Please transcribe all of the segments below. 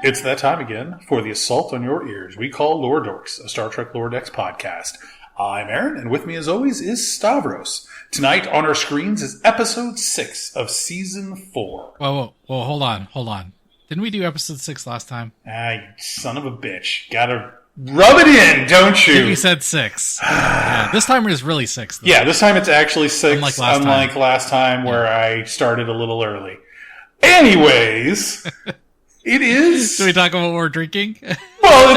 It's that time again for the assault on your ears. We call Lore Dorks, a Star Trek Lore Decks podcast. I'm Aaron, and with me as always is Stavros. Tonight on our screens is episode 6 of season 4. Whoa, hold on. Didn't we do episode 6 last time? Ah, you son of a bitch. Gotta rub it in, don't you? You said 6. Yeah, this time it is really 6, though. Yeah, this time it's actually 6, unlike last time where I started a little early. Anyways... It is. Should we talk about what we're drinking? Well,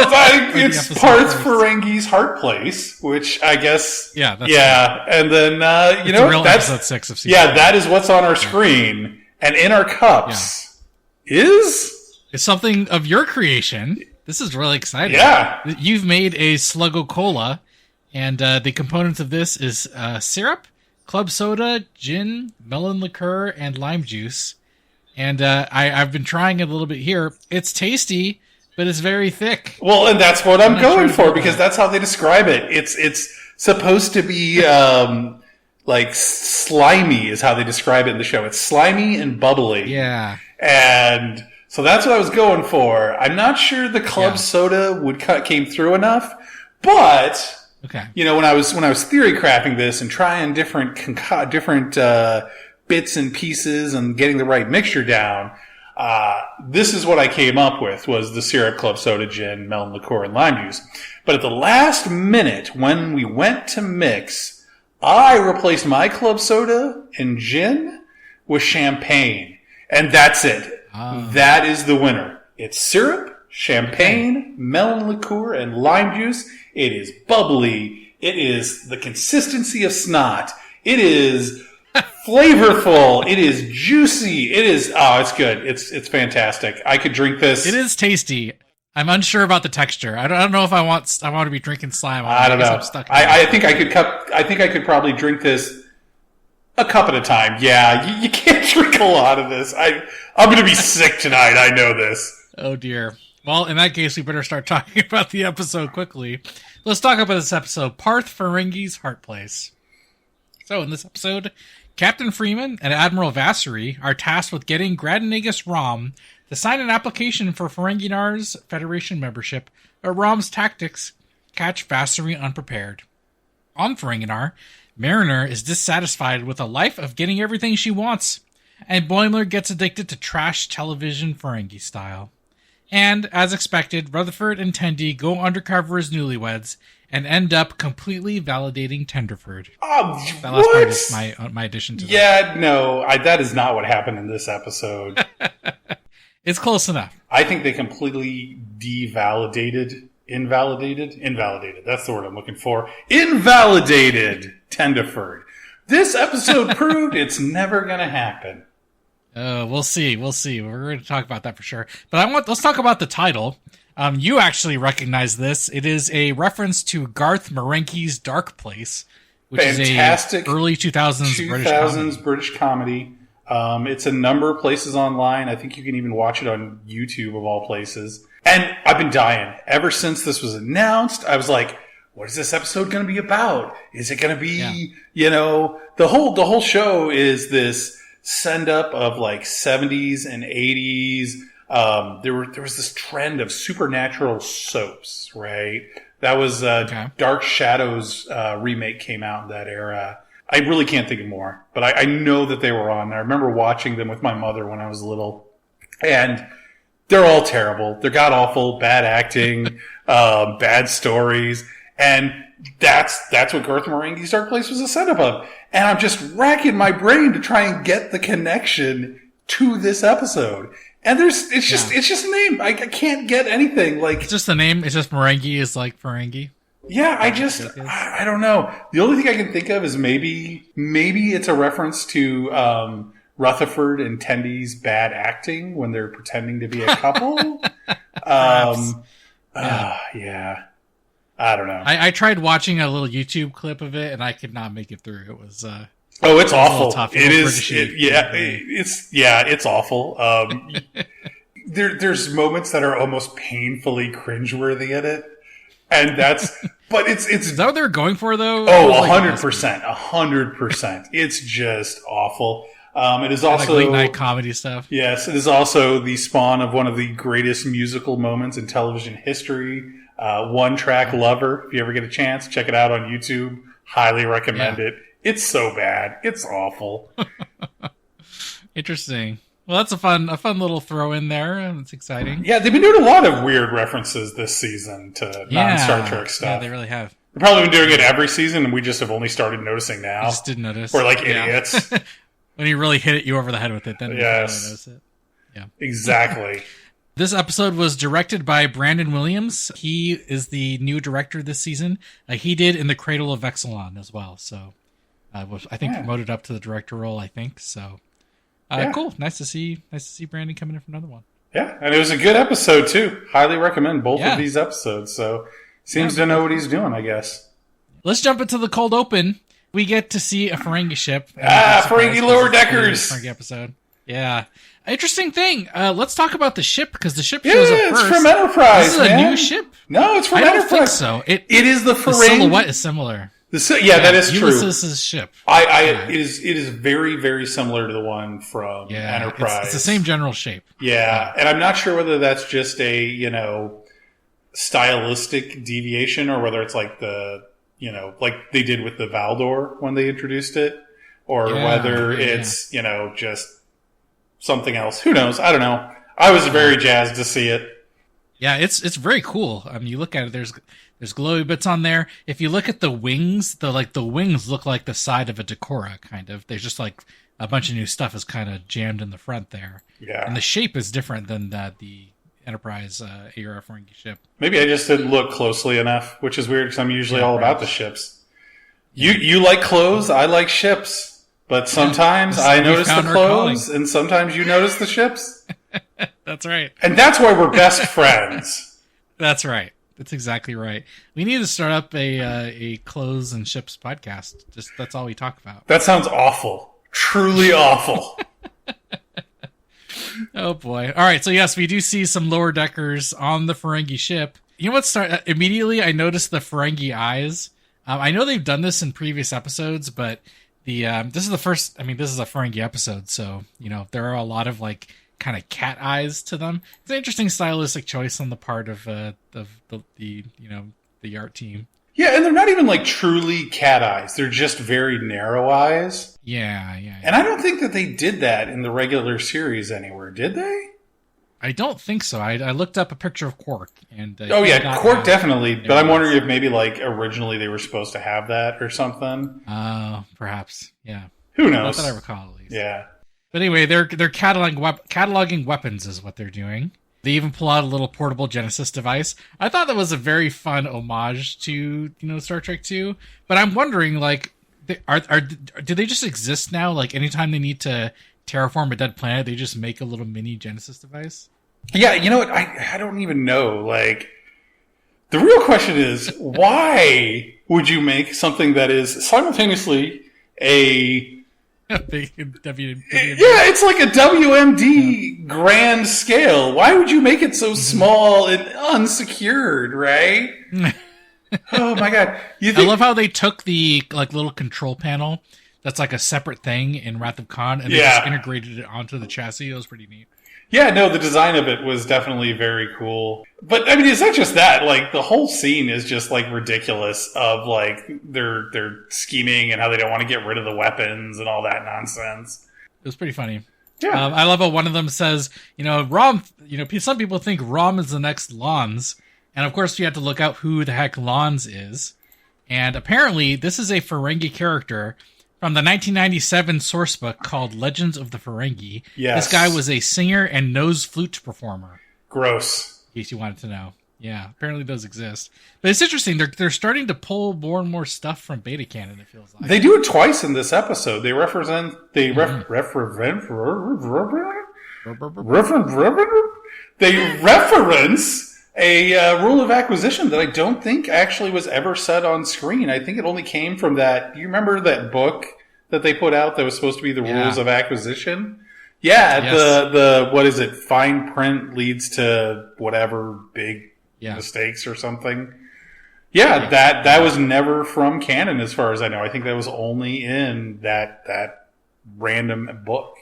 it's Parth Ferengi's Heart Place, which I guess. Yeah, that's yeah. Right. And then, that's episode 6 of season 4. That is what's on our screen. And in our cups is. It's something of your creation. This is really exciting. Yeah. You've made a Sluggo Cola, and the components of this is syrup, club soda, gin, melon liqueur, and lime juice. And I've been trying it a little bit here. It's tasty, but it's very thick. Well, and that's what I'm going for, because that's how they describe it. It's supposed to be like slimy is how they describe it in the show. It's slimy and bubbly. Yeah. And so that's what I was going for. I'm not sure the club soda came through enough, but when I was theory crafting this and trying different bits and pieces and getting the right mixture down, this is what I came up with, was the syrup, club soda, gin, melon liqueur, and lime juice. But at the last minute, when we went to mix, I replaced my club soda and gin with champagne. And that's it. That is the winner. It's syrup, champagne, melon liqueur, and lime juice. It is bubbly. It is the consistency of snot. It is flavorful. It is juicy. It is. Oh, it's good. It's fantastic. I could drink this. It is tasty. I'm unsure about the texture. I don't know if I want to be drinking slime. I don't know. I think I could probably drink this a cup at a time. Yeah, you can't drink a lot of this. I'm going to be sick tonight. I know this. Oh dear. Well, in that case, we better start talking about the episode quickly. Let's talk about this episode, Parth Ferengi's Heart Place. So, in this episode, Captain Freeman and Admiral Vassery are tasked with getting Gradinagus Rom to sign an application for Ferenginar's Federation membership, but Rom's tactics catch Vassery unprepared. On Ferenginar, Mariner is dissatisfied with a life of getting everything she wants, and Boimler gets addicted to trash television Ferengi style. And, as expected, Rutherford and Tendi go undercover as newlyweds and end up completely validating Tenderford. That last part is my addition to that. Yeah, no, that is not what happened in this episode. It's close enough. I think they completely invalidated, that's the word I'm looking for, invalidated Tenderford. This episode proved it's never going to happen. We'll see. We're going to talk about that for sure. But let's talk about the title. You actually recognize this. It is a reference to Garth Marenghi's Dark Place, which fantastic is a early 2000s British comedy. It's a number of places online. I think you can even watch it on YouTube of all places. And I've been dying. Ever since this was announced, I was like, what is this episode going to be about? Is it going to be, the whole show is this send up of like 70s and 80s. There was this trend of supernatural soaps, right? That was Dark Shadows remake came out in that era. I really can't think of more, but I know that they were on. I remember watching them with my mother when I was little, and they're all terrible. They're god awful, bad acting, bad stories, and that's what Garth Marenghi's Dark Place was a setup of. And I'm just racking my brain to try and get the connection to this episode. And it's just a name. I can't get anything. Like, it's just a name. It's just Marenghi is like Ferengi. Yeah, I don't know. The only thing I can think of is maybe it's a reference to Rutherford and Tendi's bad acting when they're pretending to be a couple. Yeah. I don't know. I tried watching a little YouTube clip of it, and I could not make it through. It was it's awful. It's awful. There's moments that are almost painfully cringeworthy in it, and but it's. Is that what they were going for though? 100%. It's just awful. It is also late night comedy stuff. Yes, it is also the spawn of one of the greatest musical moments in television history. One Track Lover. If you ever get a chance, check it out on YouTube. Highly recommend it. It's so bad. It's awful. Interesting. Well, that's a fun little throw in there. It's exciting. Yeah, they've been doing a lot of weird references this season to non-Star Trek stuff. Yeah, they really have. They've probably been doing it every season, and we just have only started noticing now. I just didn't notice. We're like idiots. When he really hit you over the head with it, then you really notice it. Yeah, exactly. This episode was directed by Brandon Williams. He is the new director this season. He did In the Cradle of Exelon as well. So, was I think promoted up to the director role. I think so. Cool. Nice to see Brandon coming in for another one. Yeah, and it was a good episode too. Highly recommend both of these episodes. So, seems to know what he's doing, I guess. Let's jump into the cold open. We get to see a Ferengi ship. Ferengi lower deckers. Ferengi episode. Yeah. Interesting thing. Let's talk about the ship, because the ship shows up first. It's from Enterprise, This is a new ship? No, it's from Enterprise. I don't think so. It is the Ferengi. The silhouette is similar. That is true. Ulysses' ship. It is very, very similar to the one from Enterprise. It's the same general shape. Yeah, and I'm not sure whether that's just a, stylistic deviation, or whether it's like like they did with the Valdor when they introduced it, or whether it's, just something else. Who knows? I don't know. I was very jazzed to see it. Yeah, it's very cool. I mean, you look at it, there's glowy bits on there. If you look at the wings, the wings look like the side of a Decora, kind of. There's just like a bunch of new stuff is kind of jammed in the front there. Yeah. And the shape is different than the Enterprise era Ferengi ship. Maybe I just didn't look closely enough, which is weird because I'm usually all about the ships. You like clothes, I like ships. But sometimes I notice the clothes, and sometimes you notice the ships. That's right. And that's why we're best friends. That's right. That's exactly right. We need to start up a clothes and ships podcast. That's all we talk about. That sounds awful. Truly awful. Oh boy. All right. So yes, we do see some lower deckers on the Ferengi ship. You know what? Immediately I noticed the Ferengi eyes. I know they've done this in previous episodes, but this is the first. I mean, this is a Ferengi episode, so there are a lot of kind of cat eyes to them. It's an interesting stylistic choice on the part of the art team. Yeah, and they're not even truly cat eyes. They're just very narrow eyes. Yeah. And I don't think that they did that in the regular series anywhere, did they? I don't think so. I looked up a picture of Quark, and Quark definitely. But I'm wondering if maybe originally they were supposed to have that or something. Perhaps. Yeah. Who knows? Not that I recall, at least. Yeah. But anyway, they're cataloging weapons is what they're doing. They even pull out a little portable Genesis device. I thought that was a very fun homage to Star Trek 2. But I'm wondering, do they just exist now? Anytime they need to terraform a dead planet, they just make a little mini Genesis device? Yeah, you know what? I don't even know. The real question is, why would you make something that is simultaneously a it's like a WMD grand scale. Why would you make it so small and unsecured, right? Oh my god. I love how they took the little control panel that's a separate thing in Wrath of Khan, and they just integrated it onto the chassis. It was pretty neat. Yeah, no, the design of it was definitely very cool. But, I mean, it's not just that. The whole scene is just, ridiculous of, their scheming and how they don't want to get rid of the weapons and all that nonsense. It was pretty funny. Yeah. I love how one of them says, Rom, some people think Rom is the next Lons. And, of course, you have to look out who the heck Lons is. And apparently, this is a Ferengi character from the 1997 sourcebook called Legends of the Ferengi. Yes. This guy was a singer and nose flute performer. Gross. In case you wanted to know. Yeah, apparently those exist. But it's interesting. They're starting to pull more and more stuff from Beta Canon, it feels like. They do it twice in this episode. They reference a rule of acquisition that I don't think actually was ever said on screen. I think it only came from that. Do you remember that book that they put out that was supposed to be the rules of acquisition? Yeah, yes. the what is it? Fine print leads to whatever big mistakes or something. Yeah, that was never from canon as far as I know. I think that was only in that random book.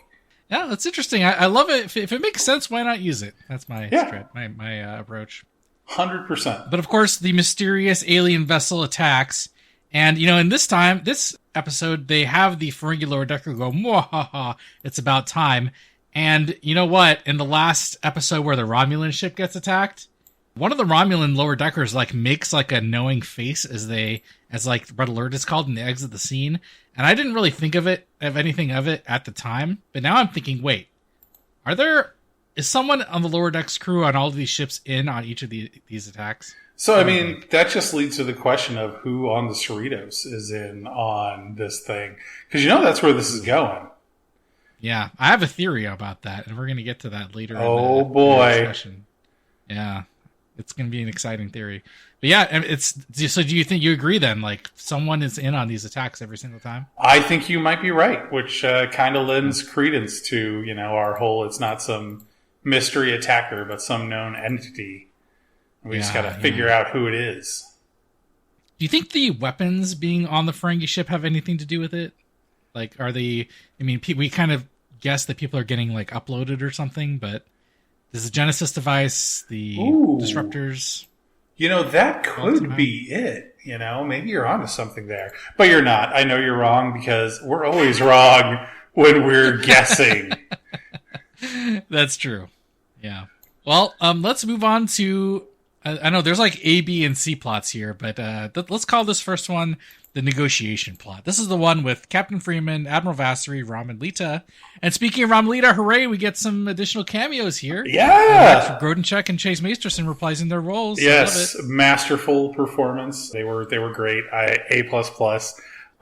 Yeah, that's interesting. I love it. If it makes sense, why not use it? That's my approach. 100%. But of course, the mysterious alien vessel attacks. And, in this episode, they have the Ferengi lower decker go, "Mwahaha, it's about time." And you know what? In the last episode where the Romulan ship gets attacked, one of the Romulan lower deckers makes a knowing face as Red Alert is called, and they exit the scene. And I didn't really think of anything of it at the time, but now I'm thinking, wait, is someone on the lower decks crew on all of these ships in on each of these attacks? So, I mean, that just leads to the question of who on the Cerritos is in on this thing. Because that's where this is going. Yeah, I have a theory about that, and we're going to get to that later. Oh, boy. In the discussion. Yeah, it's going to be an exciting theory. But yeah, so do you agree then? Someone is in on these attacks every single time? I think you might be right, which kind of lends credence to, our whole, it's not some mystery attacker, but some known entity. We just got to figure out who it is. Do you think the weapons being on the Ferengi ship have anything to do with it? Are they... I mean, we kind of guess that people are getting, uploaded or something, but is the Genesis device, the disruptors... that could be it. Maybe you're onto something there. But you're not. I know you're wrong because we're always wrong when we're guessing. That's true. Yeah. Well, let's move on to... I know there's A, B, and C plots here, but let's call this first one the negotiation plot. This is the one with Captain Freeman, Admiral Vassery, Rom, and Lita. And speaking of Rom and Lita, hooray, we get some additional cameos here. Yeah! Grodenchuk and Chase Masterson reprising their roles. Yes, masterful performance. They were great. A++.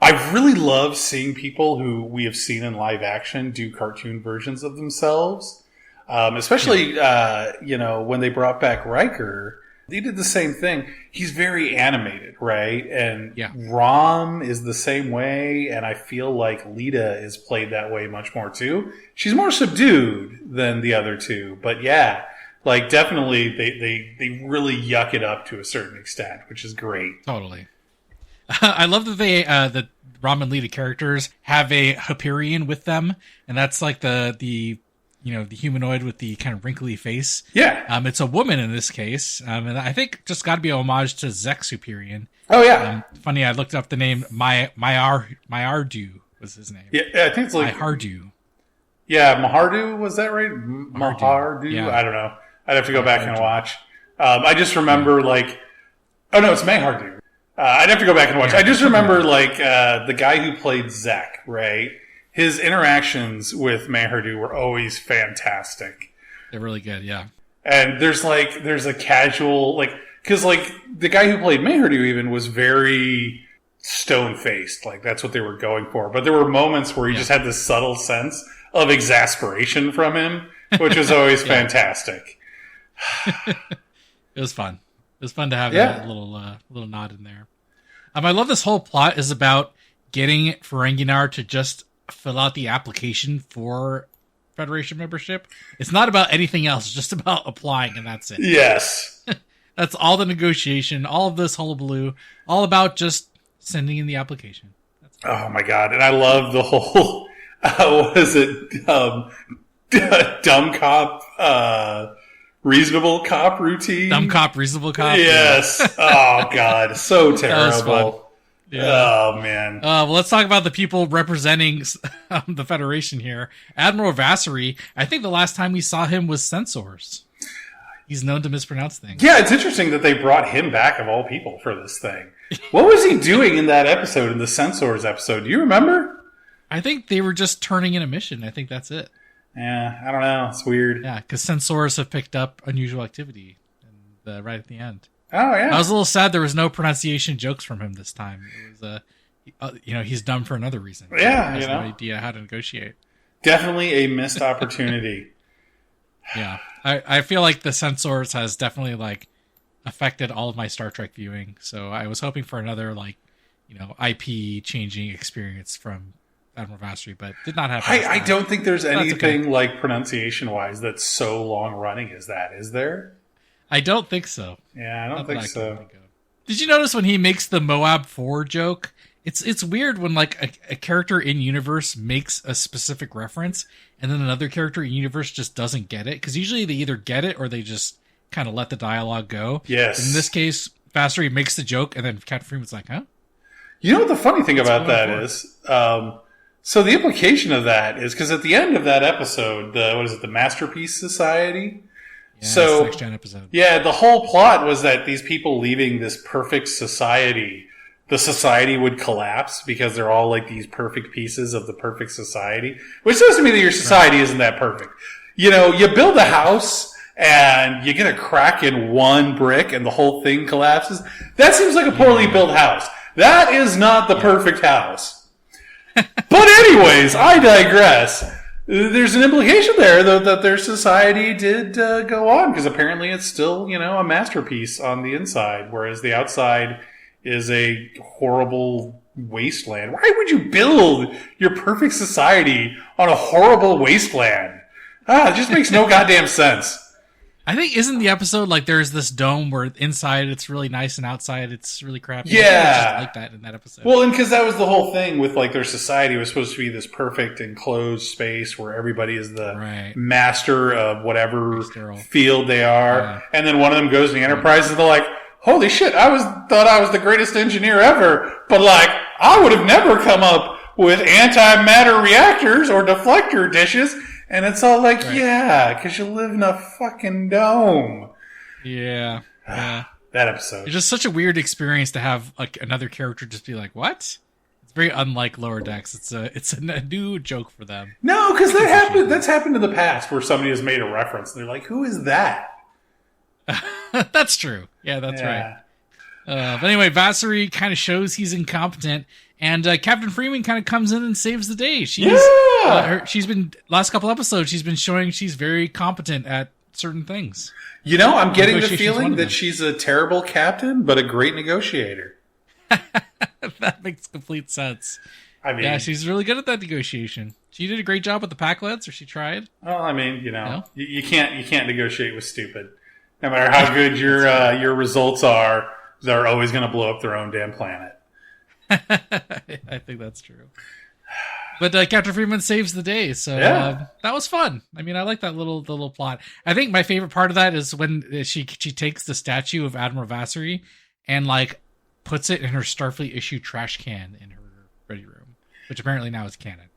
I really love seeing people who we have seen in live action do cartoon versions of themselves. Especially, when they brought back Riker, they did the same thing. He's very animated, right? And Rom is the same way, and I feel like Lita is played that way much more too. She's more subdued than the other two, but definitely they really yuck it up to a certain extent, which is great. Totally. I love that the Rom and Lita characters have a Hyperion with them, and that's the humanoid with the kind of wrinkly face. Yeah. It's a woman in this case. And I think just got to be a homage to Zek's Hyperion. Oh, yeah. Funny, I looked up the name. Mayardu was his name. Yeah, I think it's Mayardu. Yeah, Mahardu, was that right? Mahardu? Yeah. I don't know. I'd have to go back and watch. I just remember, oh, no, it's Mayhardu. I'd have to go back and watch. I just remember, the guy who played Zek, right? His interactions with Mayhardu were always fantastic. They're really good, yeah. And there's a casual, because the guy who played Mayhardu even was very stone-faced. That's what they were going for. But there were moments where you just had this subtle sense of exasperation from him, which was always fantastic. It was fun. It was fun to have that little nod in there. I love this whole plot is about getting Ferenginar to just fill out the application for Federation membership. It's not about anything else, it's just about applying, and that's it. Yes. That's all the negotiation, all of this hullabaloo, all about just sending in the application. Oh my god. And I love the whole, what is it, dumb cop, reasonable cop routine? Dumb cop, reasonable cop? Yes. Oh god, so terrible. Yeah. Oh, man. Well, let's talk about the people representing the Federation here. Admiral Vassery, I think the last time we saw him was Censors. He's known to mispronounce things. Yeah, it's interesting that they brought him back, of all people, for this thing. What was he doing in that episode, in the Censors episode? Do you remember? I think they were just turning in a mission. I think that's it. Yeah, I don't know. It's weird. Yeah, because Censors have picked up unusual activity right at the end. Oh, yeah. I was a little sad there was no pronunciation jokes from him this time. It was, he's dumb for another reason. Yeah, he has no idea how to negotiate. Definitely a missed opportunity. Yeah. I feel like the Censors has definitely, affected all of my Star Trek viewing. So I was hoping for another, IP changing experience from Admiral Vassery, but did not happen. I don't think there's anything, pronunciation-wise that's so long-running as that, is there? I don't think so. Yeah, I don't think so. Did you notice when he makes the Moab 4 joke? It's weird when like a character in universe makes a specific reference and then another character in universe just doesn't get it, because usually they either get it or they just kind of let the dialogue go. Yes. In this case, Vassery makes the joke and then Captain Freeman's like, huh? You know what the funny thing about that is? So the implication of that is, because at the end of that episode, the Masterpiece Society? Yeah, so next gen episode. Yeah, the whole plot was that these people leaving this perfect society, the society would collapse because they're all like these perfect pieces of the perfect society. Which says to me that your society isn't that perfect. You know, you build a house and you get a crack in one brick and the whole thing collapses. That seems like a poorly built house. That is not the perfect house. But anyways, I digress. There's an implication there, though, that their society did go on, because apparently it's still, a masterpiece on the inside, whereas the outside is a horrible wasteland. Why would you build your perfect society on a horrible wasteland? It just makes no goddamn sense. I think, isn't the episode like there's this dome where inside it's really nice and outside it's really crappy? Yeah. I just like that in that episode. Well, and because that was the whole thing with like their society was supposed to be this perfect enclosed space where everybody is the master of whatever field they are. Yeah. And then one of them goes to the Enterprise and they're like, holy shit, thought I was the greatest engineer ever. But like, I would have never come up with antimatter reactors or deflector dishes. And it's all like, yeah, because you live in a fucking dome. Yeah. Yeah. That episode. It's just such a weird experience to have like another character just be like, what? It's very unlike Lower Decks. It's a new joke for them. No, because that's happened in the past where somebody has made a reference and they're like, who is that? That's true. Yeah, that's right. But anyway, Vassery kind of shows he's incompetent. And Captain Freeman kind of comes in and saves the day. She's been last couple episodes. She's been showing she's very competent at certain things. I'm getting the feeling that she's a terrible captain, but a great negotiator. That makes complete sense. I mean, yeah, she's really good at that negotiation. She did a great job with the Packlets, or she tried. Well, I mean, you can't negotiate with stupid. No matter how good your results are, they're always going to blow up their own damn planet. I think that's true. But Captain Freeman saves the day, so that was fun. I mean, I like that little plot. I think my favorite part of that is when she takes the statue of Admiral Vassery and like puts it in her Starfleet issue trash can in her ready room, which apparently now is canon.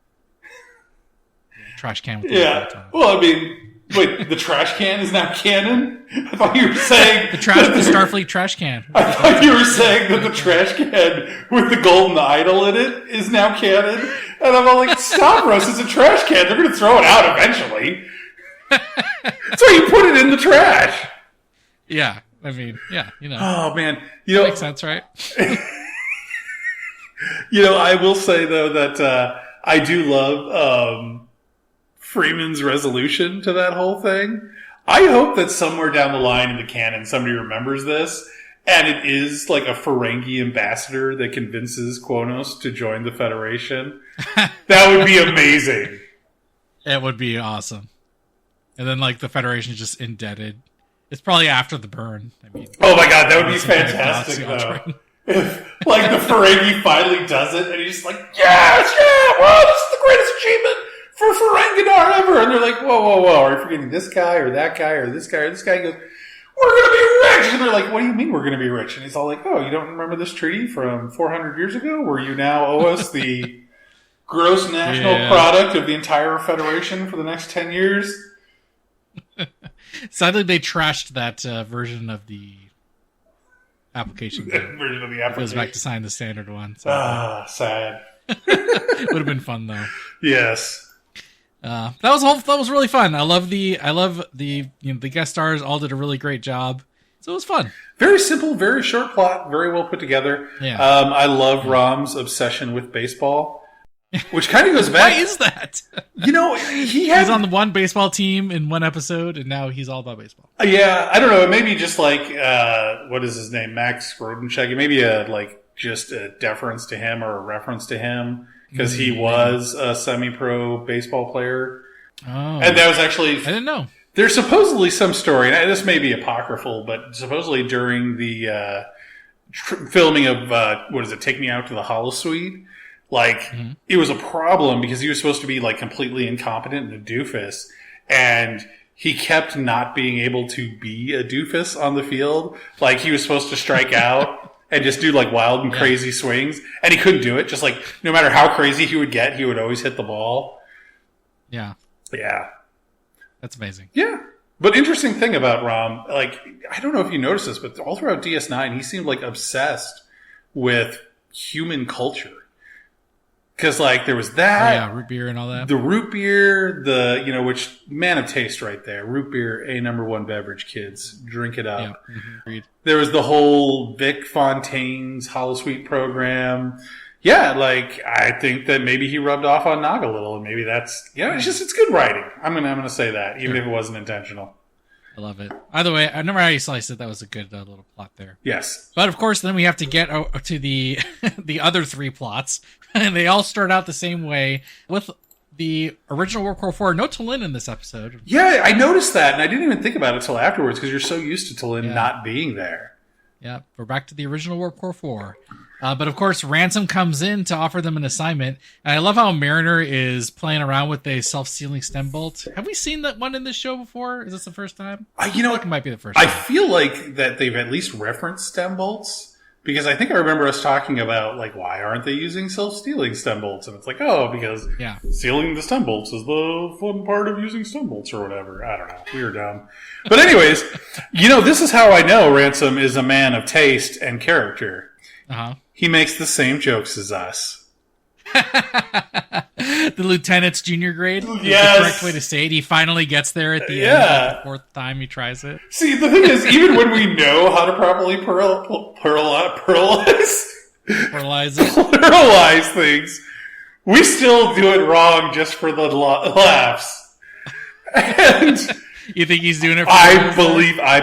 Trash can with the well, I mean, wait, the trash can is now canon? I thought you were saying... the Starfleet trash can. I thought you were saying that the trash can with the golden idol in it is now canon. And I'm all like, stop, Russ, it's a trash can. They're going to throw it out eventually. That's why you put it in the trash. Yeah, I mean, yeah, Oh, man. That makes sense, right? I will say, though, that I do love... Freeman's resolution to that whole thing. I hope that somewhere down the line in the canon somebody remembers this, and it is like a Ferengi ambassador that convinces Kronos to join the Federation. That would be amazing. It would be awesome. And then like the Federation is just indebted. It's probably after the burn. I mean, oh my god, that would be fantastic though. If like the Ferengi finally does it, and he's just like, yes, yeah, wow, this is the greatest achievement for Ferenginar ever. And they're like, whoa, are you forgetting this guy or that guy or this guy or this guy? He goes, we're going to be rich. And they're like, what do you mean we're going to be rich? And he's all like, oh, you don't remember this treaty from 400 years ago where you now owe us the gross national product of the entire Federation for the next 10 years? Sadly, they trashed that version of the application. It goes back to sign the standard one. So. Sad. Would have been fun, though. Yes. That was really fun. I love the the guest stars all did a really great job. So it was fun. Very simple, very short plot, very well put together. Yeah. I love Rom's obsession with baseball, which kind of goes back. Why is that? He's on the one baseball team in one episode, and now he's all about baseball. Yeah, I don't know. Maybe just like what is his name, Max Rodenschek. Maybe just a deference to him or a reference to him. Because he was a semi-pro baseball player. Oh. And that was actually... I didn't know. There's supposedly some story, and this may be apocryphal, but supposedly during the filming of, Take Me Out to the Holosuite. Like, it was a problem because he was supposed to be, like, completely incompetent and a doofus. And he kept not being able to be a doofus on the field. Like, he was supposed to strike out and just do, like, wild and crazy swings. And he couldn't do it. Just, like, no matter how crazy he would get, he would always hit the ball. Yeah. Yeah. That's amazing. Yeah. But interesting thing about Rom, like, I don't know if you noticed this, but all throughout DS9, he seemed, like, obsessed with human culture. Because, like, there was that. Yeah, root beer and all that. The root beer, which, man of taste right there. Root beer, a number one beverage, kids. Drink it up. Yeah. Agreed. There was the whole Vic Fontaine's Holosuite program. Yeah, like, I think that maybe he rubbed off on Nog a little, and maybe that's, it's good writing. I'm gonna say that, even if it wasn't intentional. I love it. Either way, no matter how you slice it, that was a good little plot there. Yes. But of course, then we have to get to the the other three plots, and they all start out the same way with the original World War IV. No T'Lyn in this episode. Yeah, I noticed that, and I didn't even think about it until afterwards because you're so used to T'Lyn not being there. Yeah, we're back to the original World War IV. But of course, Ransom comes in to offer them an assignment. And I love how Mariner is playing around with a self-sealing stem bolt. Have we seen that one in this show before? Is this the first time? It might be the first time. I feel like that they've at least referenced stem bolts. Because I think I remember us talking about, like, why aren't they using self-sealing stem bolts? And it's like, because sealing the stem bolts is the fun part of using stem bolts or whatever. I don't know. We were dumb. But anyways, this is how I know Ransom is a man of taste and character. Uh-huh. He makes the same jokes as us. The lieutenant's junior grade? Yes. The correct way to say it. He finally gets there at the end. The fourth time he tries it. See, the thing is, even when we know how to properly pluralize things, we still do it wrong just for the laughs. And you think he's doing it for I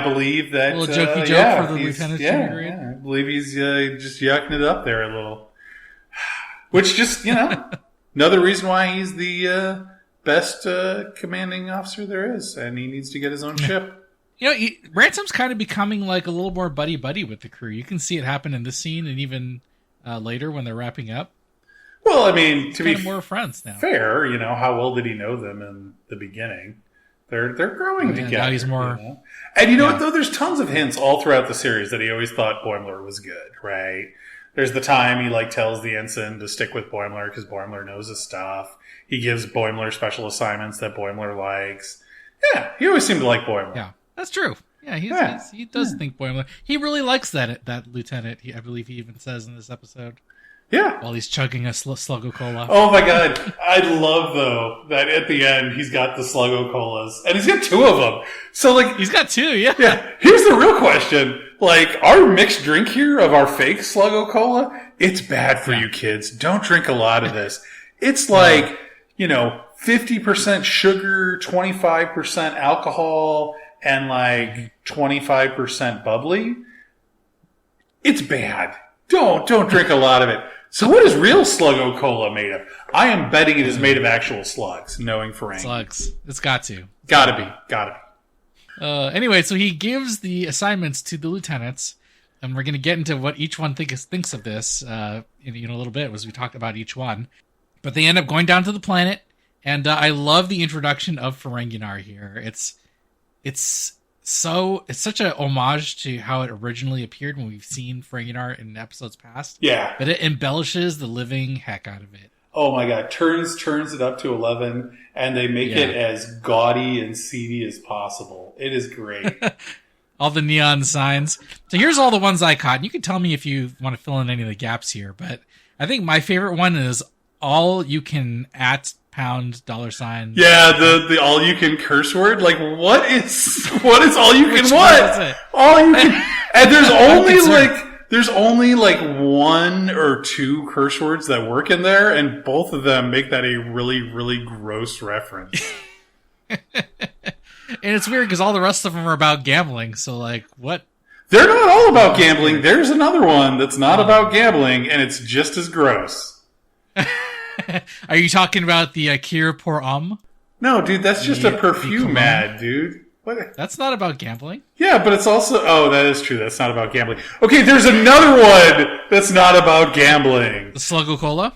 believe that. A little jokey joke for the lieutenant's junior grade? Yeah, I believe he's just yucking it up there a little. Which just, another reason why he's the best commanding officer there is, and he needs to get his own ship. Ransom's kind of becoming like a little more buddy-buddy with the crew. You can see it happen in this scene and even later when they're wrapping up. Well, I mean, to be more friends now. Fair, how well did he know them in the beginning? They're growing together. Now he's more... And what, though? There's tons of hints all throughout the series that he always thought Boimler was good, right? There's the time he, tells the ensign to stick with Boimler because Boimler knows his stuff. He gives Boimler special assignments that Boimler likes. Yeah, he always seemed to like Boimler. Yeah, that's true. Yeah, he does think Boimler. He really likes that lieutenant. I believe he even says in this episode. Yeah. While he's chugging a Sluggo Cola. Oh my god. I love, though, that at the end he's got the Sluggo Colas. And he's got two of them. So, he's got two, yeah. Yeah. Here's the real question. Our mixed drink here of our fake Sluggo Cola, it's bad for you kids. Don't drink a lot of this. It's 50% sugar, 25% alcohol, and 25% bubbly. It's bad. Don't drink a lot of it. So what is real Sluggo Cola made of? I am betting it is made of actual slugs, knowing Ferengi. Slugs. It's got to. Gotta be. Anyway, so he gives the assignments to the lieutenants, and we're going to get into what each one thinks of this in a little bit as we talk about each one. But they end up going down to the planet, and I love the introduction of Ferenginar here. It's such a homage to how it originally appeared when we've seen Ferenginar in episodes past. Yeah. But it embellishes the living heck out of it. Oh my god, turns it up to 11, and they make it as gaudy and seedy as possible. It is great. All the neon signs. So here's all the ones I caught. You can tell me if you want to fill in any of the gaps here, but I think my favorite one is all you can @ $. Yeah, the all you can curse word. What is all you can what? All you can, and there's only one or two curse words that work in there, and both of them make that a really, really gross reference. And it's weird because all the rest of them are about gambling. So what? They're not all about gambling. There's another one that's not about gambling, and it's just as gross. Are you talking about the Kir Por No, dude, that's just a perfume ad, dude. What? That's not about gambling. Yeah, but it's also... Oh, that is true. That's not about gambling. Okay, there's another one that's not about gambling. The Sluggo-Cola?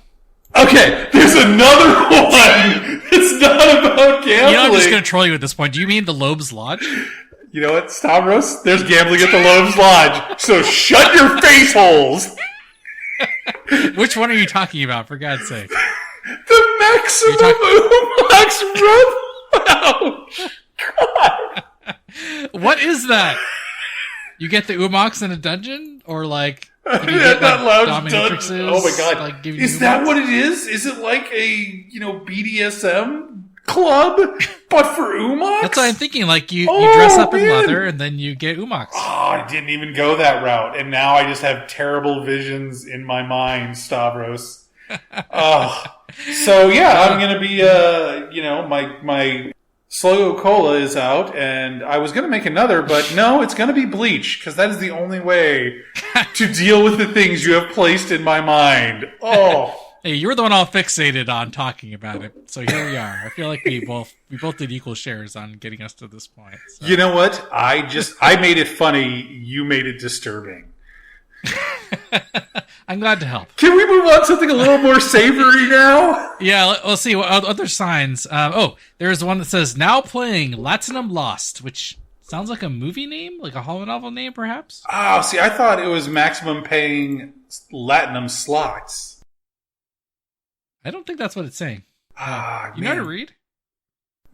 Okay, there's another one that's not about gambling. You know, I'm just going to troll you at this point. Do you mean the Loeb's Lodge? You know what, Stavros? There's gambling at the Loeb's Lodge, so shut your face holes! Which one are you talking about, for God's sake? The maximum Oo-mox rub! God! What is that? You get the Oo-mox in a dungeon? Or like... You that lounge dominatrixes, dungeon. Oh my god. Like, is that what it is? Is it like a, BDSM club, but for Oo-mox? That's what I'm thinking. Like, you dress up in leather and then you get Oo-mox. Oh, I didn't even go that route. And now I just have terrible visions in my mind, Stavros. Oh. So, yeah, I'm going to be, my Sluggo-Cola is out, and I was going to make another, but no, it's going to be bleach, because that is the only way to deal with the things you have placed in my mind. Oh. Hey, you were the one all fixated on talking about it, so here we are. I feel like we both did equal shares on getting us to this point. So. You know what? I made it funny, you made it disturbing. I'm glad to help. Can we move on to something a little more savory now? Yeah, let's see what other signs. There's one that says, now playing Latinum Lost, which sounds like a movie name, like a Hollow novel name, perhaps? Oh, see, I thought it was maximum paying Latinum slots. I don't think that's what it's saying. You know how to read?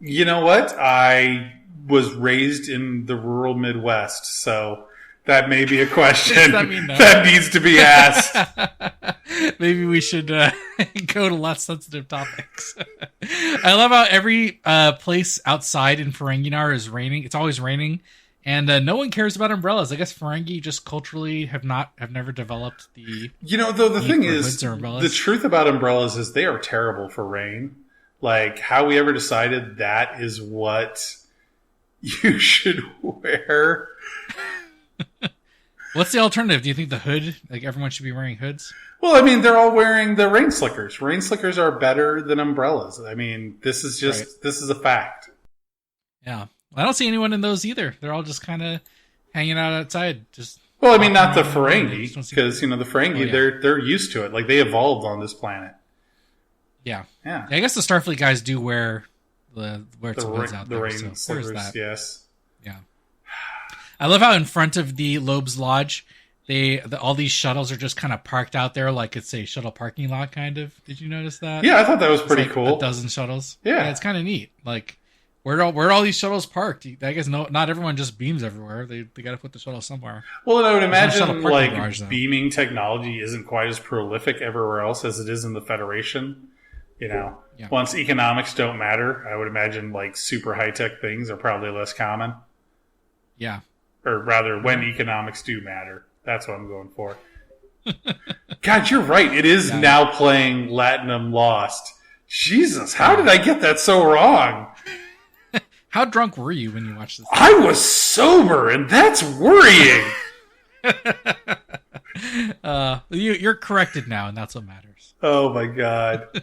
You know what? I was raised in the rural Midwest, so... That may be a question that needs to be asked. Maybe we should go to less sensitive topics. I love how every place outside in Ferenginar is raining. It's always raining, and no one cares about umbrellas. I guess Ferengi just culturally have never developed the. Though the thing is, the truth about umbrellas is they are terrible for rain. Like how we ever decided that is what you should wear. What's the alternative? Do you think the hood, like everyone should be wearing hoods? Well, I mean, they're all wearing the rain slickers. Rain slickers are better than umbrellas. I mean, this is a fact. Yeah. I don't see anyone in those either. They're all just kind of hanging out outside. Well, I mean, not the Ferengi, because, the Ferengi, they're used to it. Like, they evolved on this planet. Yeah. Yeah. I guess the Starfleet guys do wear some hoods out there. The rain slickers, yes. Yeah. I love how in front of the Loeb's Lodge, all these shuttles are just kind of parked out there like it's a shuttle parking lot, kind of. Did you notice that? Yeah, I thought that was pretty cool. A dozen shuttles. Yeah. It's kind of neat. Like, where are all these shuttles parked? I guess not everyone just beams everywhere. They got to put the shuttle somewhere. Well, and I would imagine like beaming technology isn't quite as prolific everywhere else as it is in the Federation. Once economics don't matter, I would imagine like super high tech things are probably less common. Yeah. Or rather, when economics do matter. That's what I'm going for. God, you're right. It is now playing Latinum Lost. Jesus, how did I get that so wrong? How drunk were you when you watched this? I was sober, and that's worrying. You're corrected now, and that's what matters. Oh, my God.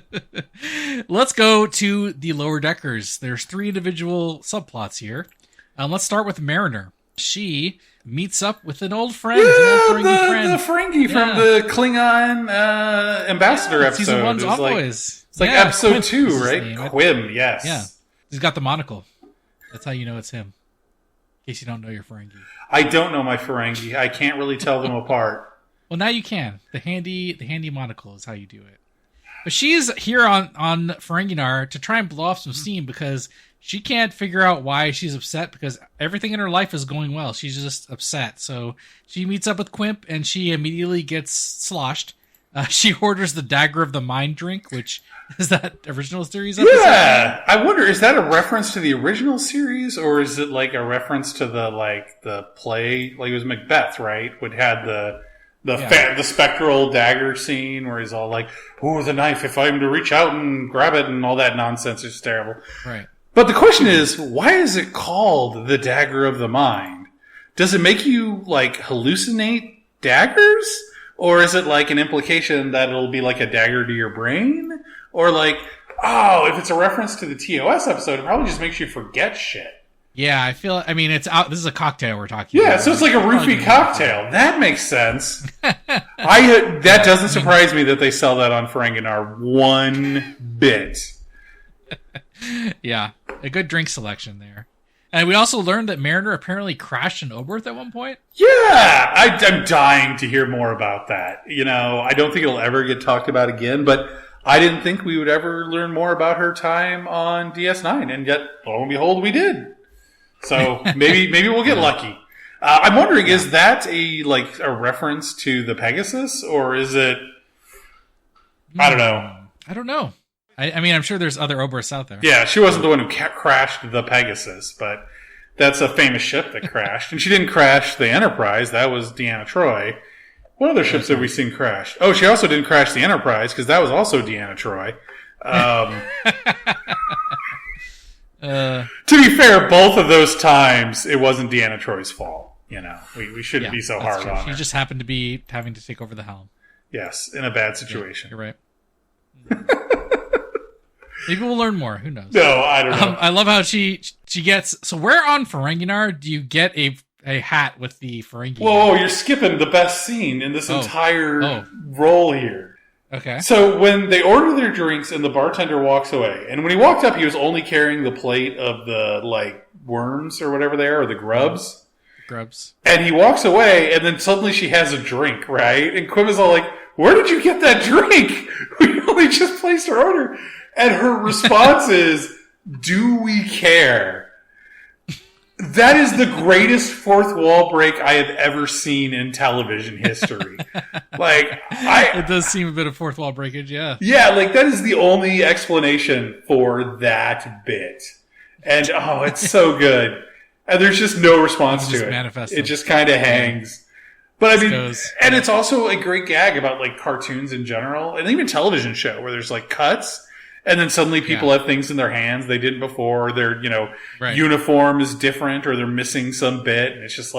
Let's go to the lower deckers. There's 3 individual subplots here. Let's start with Mariner. She meets up with an old friend. The Ferengi from the Klingon ambassador episode. Season 1's Envoys. It's like episode 2, right? Quim, yes. Yeah. He's got the monocle. That's how you know it's him. In case you don't know your Ferengi. I don't know my Ferengi. I can't really tell them apart. Well, now you can. The handy monocle is how you do it. But she's here on Ferenginar to try and blow off some steam because she can't figure out why she's upset because everything in her life is going well. She's just upset. So she meets up with Quimp and she immediately gets sloshed. She orders the Dagger of the Mind drink, which is that original series episode? Yeah. I wonder, is that a reference to the original series or is it like a reference to the play? Like it was Macbeth, right? Would had the spectral dagger scene where he's all like, "Ooh, the knife! If I'm to reach out and grab it," and all that nonsense is terrible. Right. But the question is, why is it called the Dagger of the Mind? Does it make you like hallucinate daggers, or is it like an implication that it'll be like a dagger to your brain, or like, if it's a reference to the TOS episode, it probably just makes you forget shit. Yeah, I mean, it's out. This is a cocktail we're talking Yeah, about. so it's like a roofie cocktail. That makes sense. That doesn't surprise me that they sell that on Ferenginar one bit. Yeah, a good drink selection there. And we also learned that Mariner apparently crashed in Oberth at one point. Yeah, I'm dying to hear more about that. I don't think it'll ever get talked about again, but I didn't think we would ever learn more about her time on DS9, and yet, lo and behold, we did. So maybe we'll get lucky. I'm wondering, is that a reference to the Pegasus, or is it? I don't know. I don't know. I mean, I'm sure there's other Oberths out there. Yeah, she wasn't the one who crashed the Pegasus, but that's a famous ship that crashed, and she didn't crash the Enterprise. That was Deanna Troi. What other ships have we seen crash? Oh, she also didn't crash the Enterprise because that was also Deanna Troi. To be fair, both of those times, it wasn't Deanna Troi's fault. We shouldn't be so hard on her. She just happened to be having to take over the helm. Yes, in a bad situation. Yeah, you're right. Maybe we'll learn more. Who knows? No, I don't know. I love how she gets... So where on Ferenginar do you get a hat with the Ferengi? Whoa, you're skipping the best scene in this entire role here. Okay. So when they order their drinks and the bartender walks away, and when he walked up, he was only carrying the plate of the worms or whatever they are, or the grubs. Grubs. And he walks away, and then suddenly she has a drink, right? And Quim is all like, "Where did you get that drink? We only just placed our order." And her response is, "Do we care?" That is the greatest fourth wall break I have ever seen in television history. It does seem a bit of fourth wall breakage, yeah. Yeah, that is the only explanation for that bit. And, it's so good. And there's just no response to it. It just kind of hangs. But and it's also a great gag about, cartoons in general, and even television show where there's, cuts. And then suddenly people have things in their hands they didn't before. Their, uniform is different, or they're missing some bit. And it's just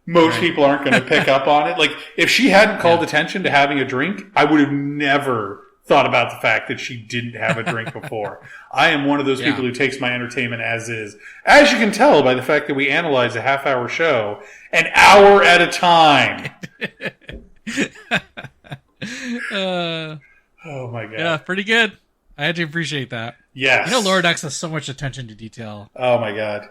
most people aren't going to pick up on it. If she hadn't called attention to having a drink, I would have never thought about the fact that she didn't have a drink before. I am one of those people who takes my entertainment as is. As you can tell by the fact that we analyze a half-hour show an hour at a time. Oh, my God. Yeah, pretty good. I had to appreciate that. Yes. Lower Decks has so much attention to detail. Oh my God.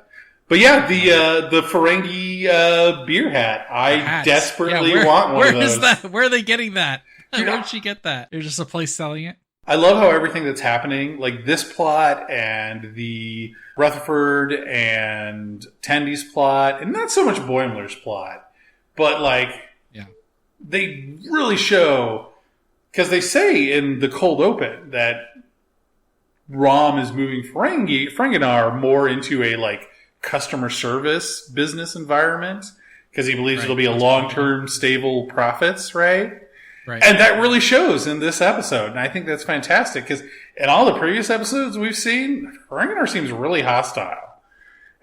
But yeah, the Ferengi beer hat. I desperately want one of those. Where is that? Where are they getting that? Where did she get that? There's just a place selling it. I love how everything that's happening, this plot and the Rutherford and Tendi's plot, and not so much Boimler's plot, but they really show, because they say in the cold open that Rom is moving Ferenginar more into a customer service business environment because he believes it'll be a long-term stable profits, right? Right. And that really shows in this episode, and I think that's fantastic because in all the previous episodes we've seen, Ferenginar seems really hostile,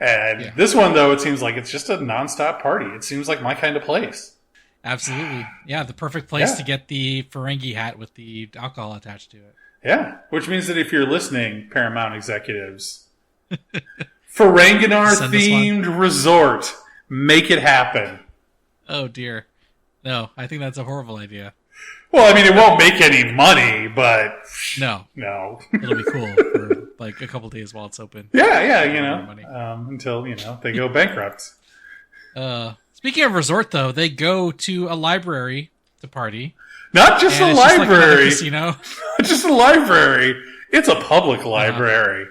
and this one though it seems like it's just a nonstop party. It seems like my kind of place. Absolutely, yeah, the perfect place to get the Ferengi hat with the alcohol attached to it. Yeah, which means that if you're listening, Paramount executives, Ferenginar-themed resort, make it happen. Oh, dear. No, I think that's a horrible idea. Well, it won't make any money, but... No. It'll be cool for, a couple days while it's open. Yeah, until, they go bankrupt. Speaking of resort, though, they go to a library to party. Not just a library. Casino. Not just a library. It's a public library.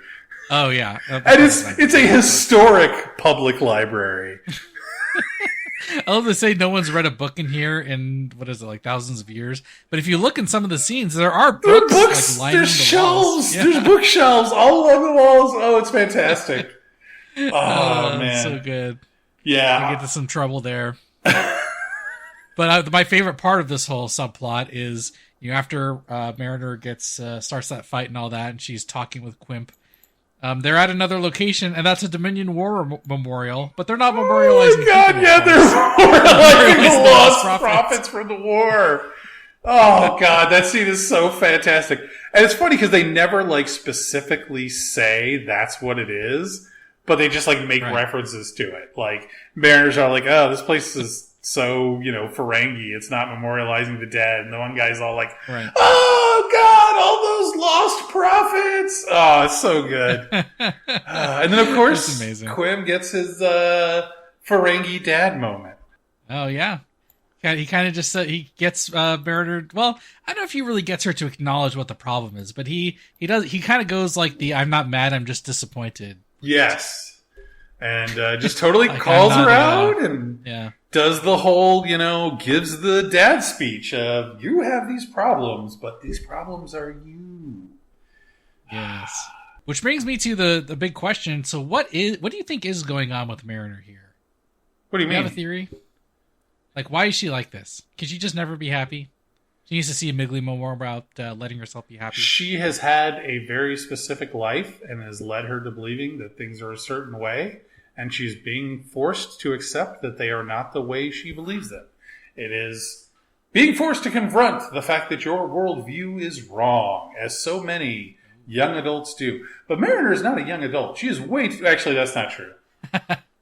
Oh, yeah. And it's a historic public library. I love to say no one's read a book in here in, thousands of years. But if you look in some of the scenes, there are books. Lining there's the shelves. Walls. Yeah. There's bookshelves all along the walls. Oh, it's fantastic. Oh, man. So good. Yeah. I get into some trouble there. But my favorite part of this whole subplot is, after Mariner starts that fight and all that, and she's talking with Quimp, they're at another location, and that's a Dominion War memorial, but they're not memorializing. Oh my God, they're memorializing the lost profits from the war. Oh God, that scene is so fantastic, and it's funny because they never specifically say that's what it is, but they just like make references to it. Like mariners are like, oh, this place is so, Ferengi, it's not memorializing the dead. And the one guy's all like, oh God, all those lost prophets. Oh, it's so good. And then of course, Quim gets his Ferengi dad moment. Oh yeah. He kind of just he gets Mariner. Well, I don't know if he really gets her to acknowledge what the problem is, but he does. He kind of goes like I'm not mad, I'm just disappointed. Yes, and just totally calls her out and does the whole gives the dad speech of you have these problems, but these problems are you. Yes, which brings me to the big question. So what do you think is going on with Mariner here? What do you mean? You have a theory? Like, why is she like this? Can she just never be happy? She needs to see Migley more about letting herself be happy. She has had a very specific life and has led her to believing that things are a certain way, and she's being forced to accept that they are not the way she believes them. It is being forced to confront the fact that your worldview is wrong, as so many young adults do. But Mariner is not a young adult. She is way too... Actually, that's not true.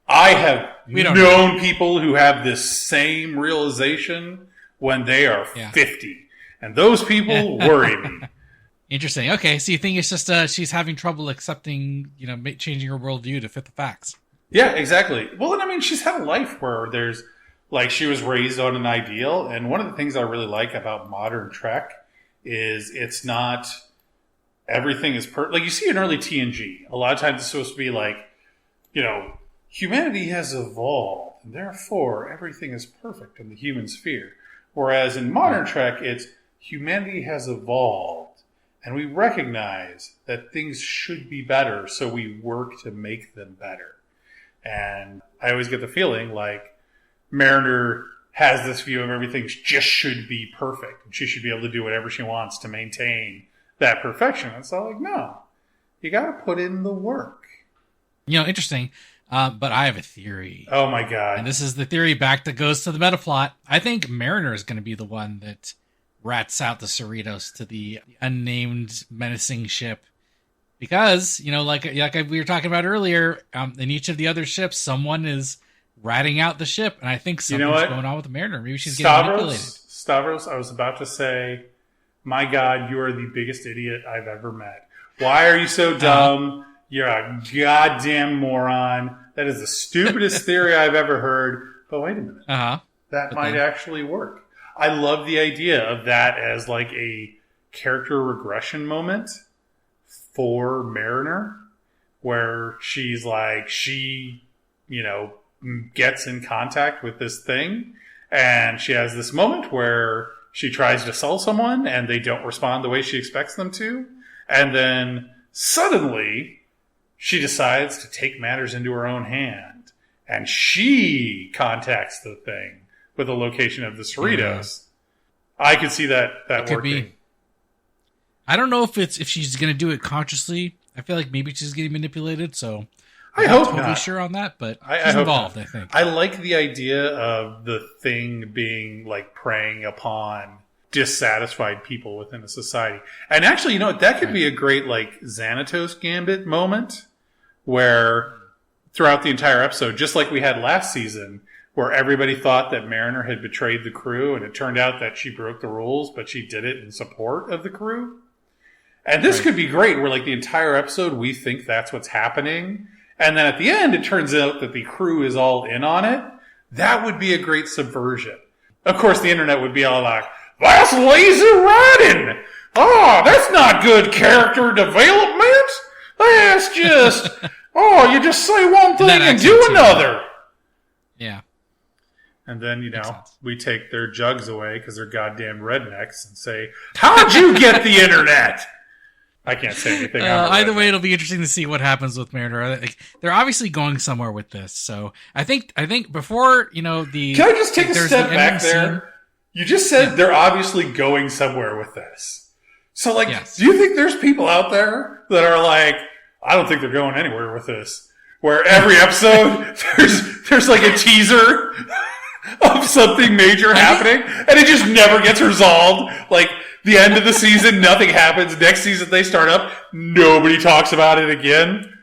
I have known people who have this same realization when they are 50. And those people worry me. Interesting. Okay, so you think it's just she's having trouble accepting, changing her worldview to fit the facts. Yeah, exactly. Well, and I mean, she's had a life where there's, she was raised on an ideal. And one of the things I really like about modern Trek is it's not everything is like you see in early TNG. A lot of times it's supposed to be humanity has evolved, and therefore everything is perfect in the human sphere. Whereas in modern Trek, it's humanity has evolved, and we recognize that things should be better, so we work to make them better. And I always get the feeling like Mariner has this view of everything just should be perfect, and she should be able to do whatever she wants to maintain that perfection. And so, no, you got to put in the work. Interesting. But I have a theory. Oh my God. And this is the theory that goes to the meta plot. I think Mariner is going to be the one that rats out the Cerritos to the unnamed menacing ship. Because, like we were talking about earlier, in each of the other ships, someone is ratting out the ship. And I think something's going on with the Mariner. Maybe she's getting manipulated. Stavros, I was about to say, my God, you are the biggest idiot I've ever met. Why are you so dumb? You're a goddamn moron. That is the stupidest theory I've ever heard. But wait a minute. That might actually work. I love the idea of that as like a character regression moment for Mariner, where she's like, gets in contact with this thing, and she has this moment where she tries to sell someone and they don't respond the way she expects them to. And then suddenly she decides to take matters into her own hand, and she contacts the thing with the location of the Cerritos. I could see that working. I don't know if she's going to do it consciously. I feel like maybe she's getting manipulated, so I hope I'm not totally sure on that, but she's involved, I think. I like the idea of the thing being like preying upon dissatisfied people within a society. And actually, that could be a great like Xanatos Gambit moment, where throughout the entire episode, just like we had last season, where everybody thought that Mariner had betrayed the crew, and it turned out that she broke the rules, but she did it in support of the crew. And this could be great, where like the entire episode, we think that's what's happening. And then at the end, it turns out that the crew is all in on it. That would be a great subversion. Of course, the internet would be all like, that's lazy writing! Oh, that's not good character development! That's just, you just say one thing and do another! Yeah. And then, we take their jugs away because they're goddamn rednecks and say, how'd you get the internet? I can't say anything. Either way, it'll be interesting to see what happens with Mariner. They're obviously going somewhere with this. So I think before, Can I just take a step back there? You just said they're obviously going somewhere with this. So, do you think there's people out there that are like, I don't think they're going anywhere with this? Where every episode, there's like a teaser of something major happening, and it just never gets resolved. Like, the end of the season, nothing happens. Next season, they start up. Nobody talks about it again.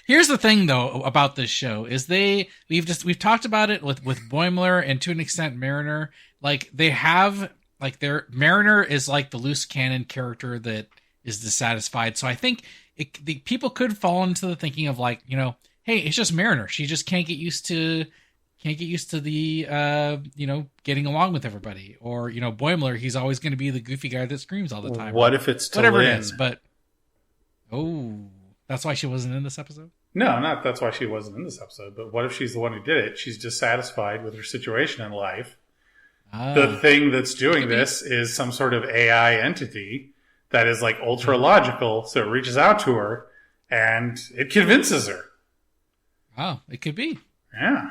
Here's the thing, though, about this show is we've talked about it with Boimler and to an extent Mariner. Like they have their Mariner is like the loose cannon character that is dissatisfied. So I think the people could fall into the thinking of like, hey, it's just Mariner. She just can't get used to the getting along with everybody. Or Boimler, he's always going to be the goofy guy that screams all the time. What if it's whatever T'Lyn? It is? But that's why she wasn't in this episode? No, not that's why she wasn't in this episode. But what if she's the one who did it? She's dissatisfied with her situation in life. The thing that's doing this is some sort of AI entity that is like ultra logical. So it reaches out to her and it convinces her. Oh, it could be. Yeah.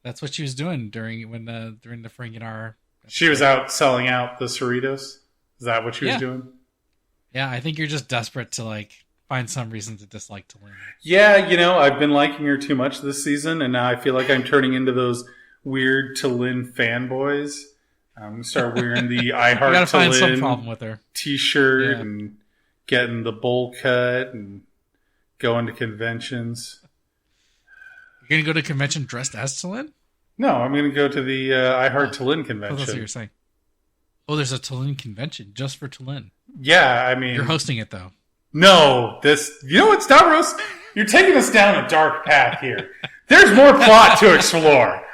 That's what she was doing during the Ferenginar. She was out selling out the Cerritos. Is that what she was doing? Yeah, I think you're just desperate to like find some reason to dislike T'Lyn. Yeah, I've been liking her too much this season, and now I feel like I'm turning into those weird T'Lyn fanboys. Start wearing the I Heart gotta find T'Lyn some problem with her t-shirt and getting the bowl cut and going to conventions. You're gonna go to convention dressed as T'Lyn? No, I'm going to go to the I Heart T'Lyn convention. That's what you're saying. Oh, there's a T'Lyn convention just for T'Lyn. Yeah, I mean... You're hosting it, though. No, You know what, Stavros? You're taking us down a dark path here. There's more plot to explore.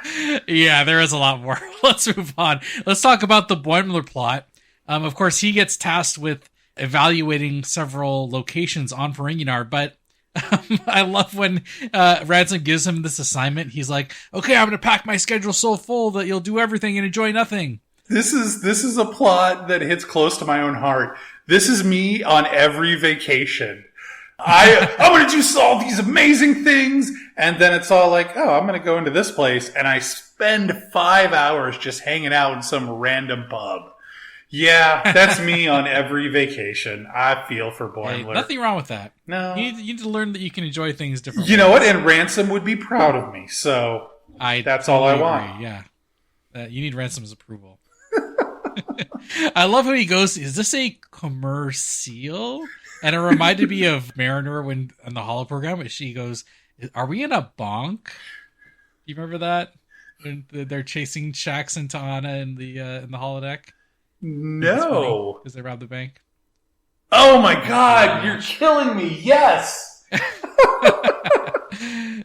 Yeah, there is a lot more. Let's move on. Let's talk about the Boimler plot. Of course, he gets tasked with evaluating several locations on Ferenginar, but I love when Ransom gives him this assignment. He's like, okay, I'm going to pack my schedule so full that you'll do everything and enjoy nothing. This is a plot that hits close to my own heart. This is me on every vacation. I'm going to do all these amazing things. And then it's all like, oh, I'm going to go into this place. And I spend 5 hours just hanging out in some random pub. Yeah, that's me on every vacation. I feel for Boimler. Hey, nothing wrong with that. No. You need to learn that you can enjoy things differently. You know what? And Ransom would be proud of me. So that's all I want. Agree. Yeah. You need Ransom's approval. I love how he goes, is this a commercial? And it reminded me of Mariner when on the holoprogram, she goes, are we in a bonk? Do you remember that? When they're chasing Shax and T'Ana in the holodeck? No. Because they robbed the bank. Oh my god, you're killing me. Yes.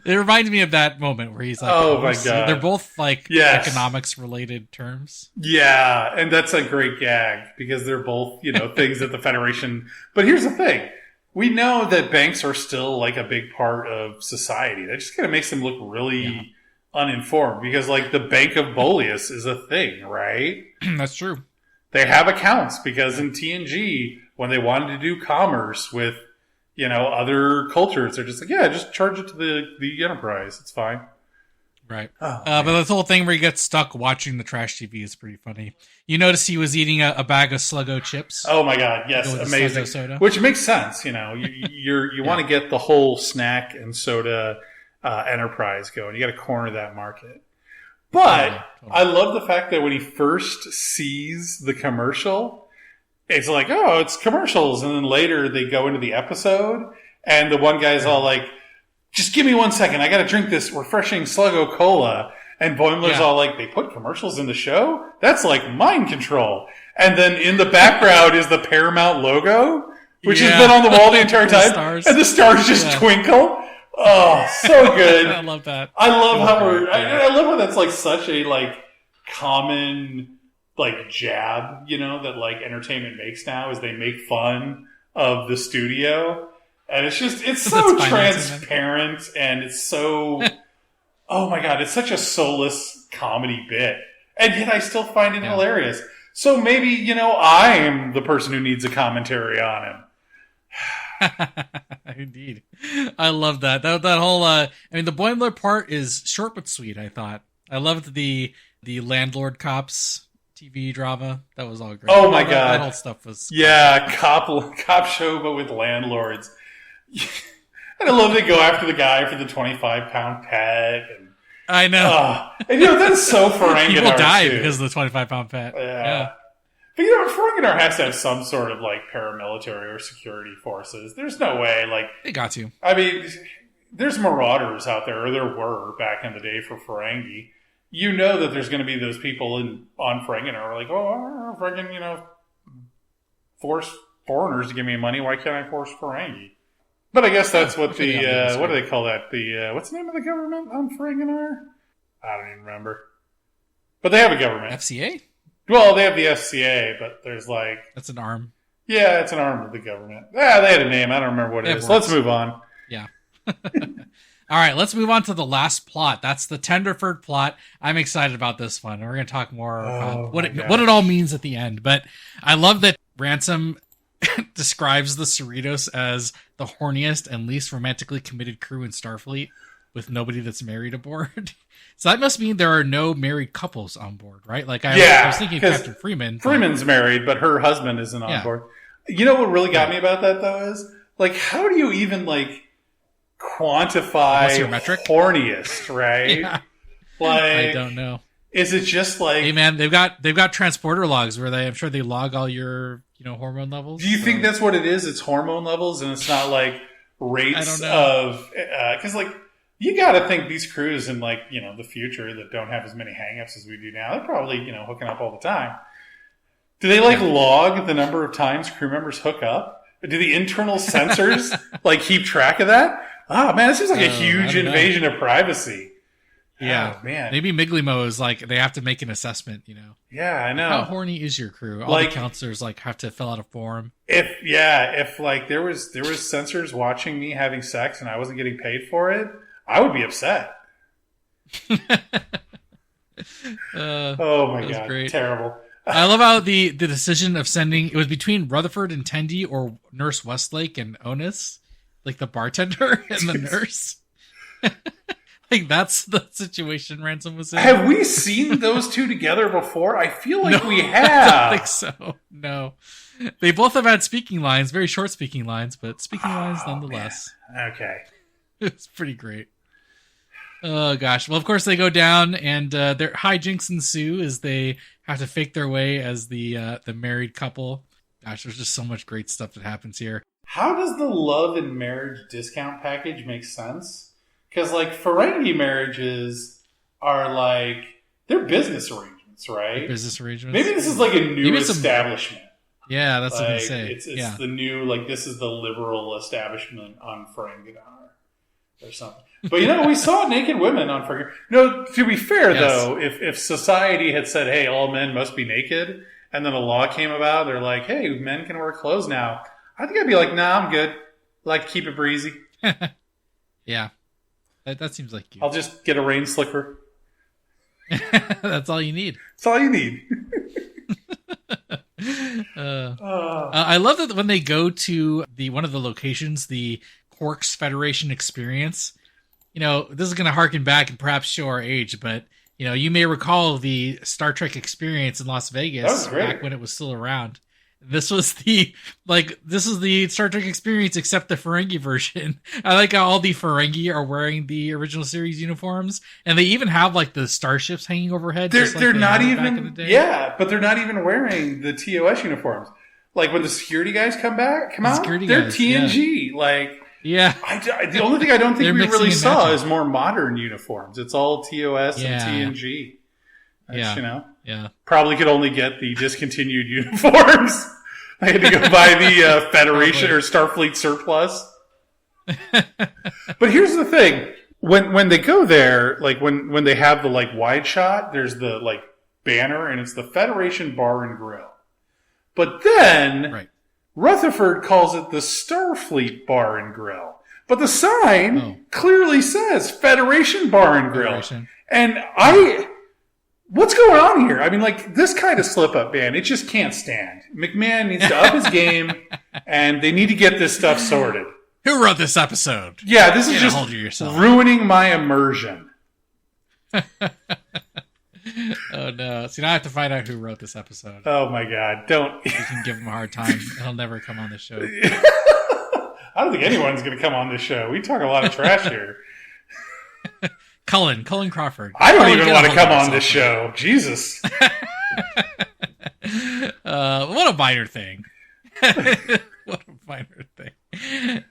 It reminds me of that moment where he's like, oh my god. They're both like economics related terms. Yeah, and that's a great gag because they're both, things that the Federation. But here's the thing. We know that banks are still like a big part of society. That just kind of makes them look really uninformed because like the Bank of Boleus is a thing, right? That's true. They have accounts because in TNG, when they wanted to do commerce with, other cultures, they're just like, yeah, just charge it to the Enterprise. It's fine. Right. But this whole thing where he gets stuck watching the trash TV is pretty funny. You notice he was eating a bag of Sluggo chips. Oh my god, yes, amazing. Soda. Which makes sense, you want to get the whole snack and soda Enterprise going. You got to corner that market. But I love the fact that when he first sees the commercial, it's like, oh, it's commercials. And then later they go into the episode and the one guy's all like, just give me 1 second. I got to drink this refreshing Sluggo Cola. And Boimler's all like, they put commercials in the show? That's like mind control. And then in the background is the Paramount logo, which has been on the wall the entire time. And the stars just twinkle. Oh, so good. I love that. I love I love how that's like such a like common like jab, that like entertainment makes now is they make fun of the studio. And it's so transparent and it's so, oh my god, it's such a soulless comedy bit. And yet I still find it hilarious. So maybe, I'm the person who needs a commentary on him. Indeed. I love that. That whole, the Boimler part is short but sweet, I thought. I loved the landlord cops TV drama. That was all great. Oh my god. That whole stuff was... Yeah, cop show but with landlords. And I love they go after the guy for the 25-pound pet. And, I know. And that's so Ferenginar. People die because of the 25-pound pet. Yeah. But Ferenginar has to have some sort of like paramilitary or security forces. There's no way, like They got to. I mean, there's marauders out there, or there were back in the day for Ferengi. You know that there's going to be those people on Ferenginar like, oh, Ferengi, force foreigners to give me money. Why can't I force Ferengi? But I guess that's what what do they call that? What's the name of the government on Ferenginar? I don't even remember. But they have a government. FCA? Well, they have the FCA, but there's like... That's an arm. Yeah, it's an arm of the government. Yeah, they had a name. I don't remember what it is. Let's move on. Yeah. All right, let's move on to the last plot. That's the Tenderford plot. I'm excited about this one. We're going to talk more about what it all means at the end. But I love that Ransom describes the Cerritos as the horniest and least romantically committed crew in Starfleet, with nobody that's married aboard. So that must mean there are no married couples on board, right? Like I was thinking of Captain Freeman. Freeman's married, but her husband isn't on board. You know what really got me about that, though, is like, how do you even like quantify what's your metric? Horniest, right? Yeah. Like, I don't know. Is it just like, hey man, they've got transporter logs where I'm sure they log all your hormone levels. Do you think that's what it is? It's hormone levels, and it's not like rates of because like you got to think these crews in like the future that don't have as many hangups as we do now, they're probably hooking up all the time. Do they like log the number of times crew members hook up? Do the internal sensors like keep track of that? Oh man, this seems like a huge invasion of privacy. Yeah, oh, man. Maybe Miglimo is like they have to make an assessment. Yeah, I know. How horny is your crew? All the counselors like have to fill out a form. If like there was sensors watching me having sex and I wasn't getting paid for it, I would be upset. Oh my god, great. Terrible. I love how the decision of sending it was between Rutherford and Tendi or Nurse Westlake and Onus, like the bartender and the nurse. Like that's the situation Ransom was in. Have we seen those two together before? I feel like we have. I don't think so. No. They both have had speaking lines, very short speaking lines, but speaking lines nonetheless. Man. Okay. It's pretty great. Oh gosh. Well, of course they go down and their hijinks ensue as they have to fake their way as the married couple. Gosh, there's just so much great stuff that happens here. How does the love and marriage discount package make sense? Because, like, Ferengi marriages are, like, they're business arrangements, right? Business arrangements. Maybe this is, like, a new establishment. Yeah, that's like, what they say. It's the new, like, this is the liberal establishment on Ferenginar or something. But, we saw naked women on Ferenginar. No, to be fair, though, if society had said, hey, all men must be naked, and then a law came about, they're like, hey, men can wear clothes now. I think I'd be like, nah, I'm good. I like to keep it breezy. Yeah. That seems like you. I'll just get a rain slicker. That's all you need. That's all you need. I love that when they go to one of the locations, the Quark's Federation experience. This is going to harken back and perhaps show our age, but you may recall the Star Trek experience in Las Vegas back when it was still around. This is the Star Trek experience except the Ferengi version. I like how all the Ferengi are wearing the original series uniforms, and they even have like the starships hanging overhead. They're not even but they're not even wearing the TOS uniforms. Like when the security guys come out, they're TNG. The only thing I don't think we really saw is more modern uniforms. It's all TOS and TNG. Probably could only get the discontinued uniforms. I had to go buy the Federation or Starfleet surplus. But here's the thing: when they go there, like when they have the like wide shot, there's the like banner, and it's the Federation Bar and Grill. But then Rutherford calls it the Starfleet Bar and Grill. But the sign clearly says Federation Bar and Grill, and what's going on here? I mean, like, this kind of slip-up, man, it just can't stand. McMahon needs to up his game, and they need to get this stuff sorted. Who wrote this episode? Yeah, this is just ruining my immersion. Oh, no. See, now I have to find out who wrote this episode. Oh, my God. Don't. We can give him a hard time. He'll never come on the show. I don't think anyone's going to come on this show. We talk a lot of trash here. Cullen Crawford. I don't even want to come on this show. Jesus. What a minor thing. What a minor thing.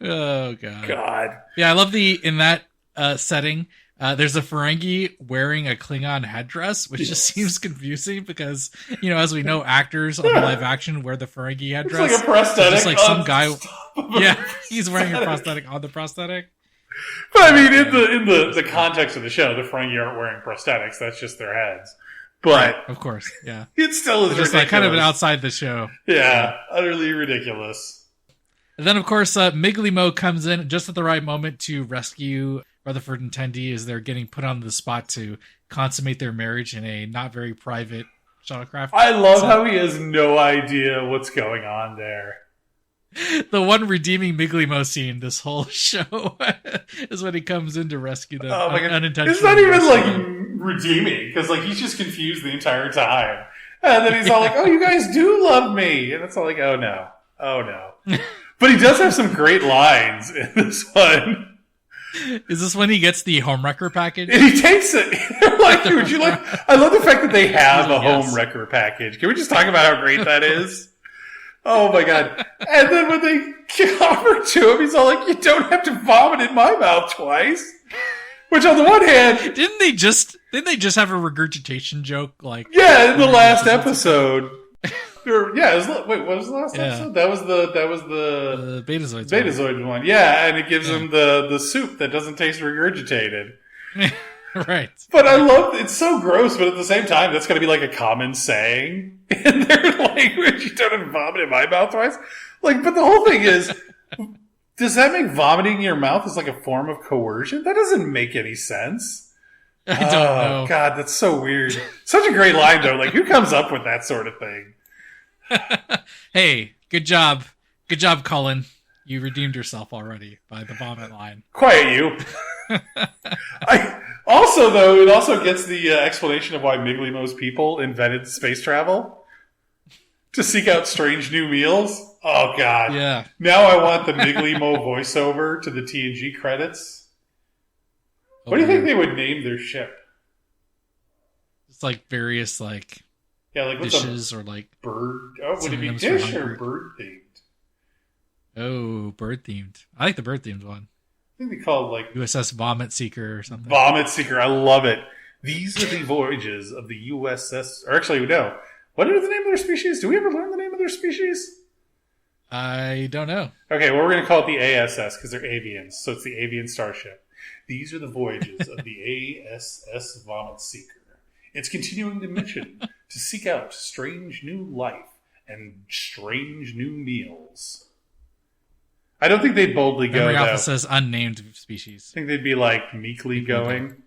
Oh, God. God. Yeah, I love in that setting, there's a Ferengi wearing a Klingon headdress, which just seems confusing because, as we know, actors on the live action wear the Ferengi headdress. It's like a prosthetic. Just like some guy. Yeah, he's wearing a prosthetic on the prosthetic. But I mean, in the context of the show, the Ferengi aren't wearing prosthetics. That's just their heads. But right, of course, yeah. It still is just ridiculous. like kind of an outside the show. Yeah, utterly ridiculous. And then, of course, Miglimo comes in just at the right moment to rescue Rutherford and Tendi as they're getting put on the spot to consummate their marriage in a not very private shuttlecraft. I love how he has no idea what's going on there. The one redeeming Miglimo scene this whole show is when he comes in to rescue them. Oh my God. Unintentionally. It's not even like redeeming because like he's just confused the entire time, and then he's all like, "Oh, you guys do love me," and it's all like, "Oh no, oh no." But he does have some great lines in this one. Is this when he gets the homewrecker package? And he takes it. Like, would you like? I love the fact that they have a Yes. homewrecker package. Can we just talk about how great that is? Oh my God. And then when they offer to him, he's all like, "You don't have to vomit in my mouth twice." Which on the one hand, didn't they just have a regurgitation joke? Like, yeah, in the last episode. Wait, what was the last episode? That was the Betazoid one. Yeah, and it gives him the soup that doesn't taste regurgitated. Right. But I love it's so gross, but at the same time, that's going to be like a common saying in their language. You don't have to vomit in my mouth twice. Like, but the whole thing is, does that make vomiting in your mouth is like a form of coercion? That doesn't make any sense. I don't know. God, that's so weird. Such a great line though. Like, who comes up with that sort of thing? Hey, good job, Cullen. You redeemed yourself already by the vomit line. Quiet you. It also gets the explanation of why Miglimo's people invented space travel to seek out strange new meals. Oh God! Yeah. Now I want the Miglimo voiceover to the TNG credits. What do you think they would name their ship? It's like various like dishes or like bird. Oh, would it be dish or bird themed? Oh, bird themed. I like the bird themed one. I think they call it like USS Vomit Seeker or something. Vomit Seeker. I love it. These are the voyages of the USS. Or actually, no. What is the name of their species? Do we ever learn the name of their species? I don't know. Okay, well, we're going to call it the ASS because they're avians. So it's the avian starship. These are the voyages of the ASS Vomit Seeker. It's continuing the mission to seek out strange new life and strange new meals. I don't think they'd boldly go, Memory Alpha says unnamed species. I think they'd be like meekly going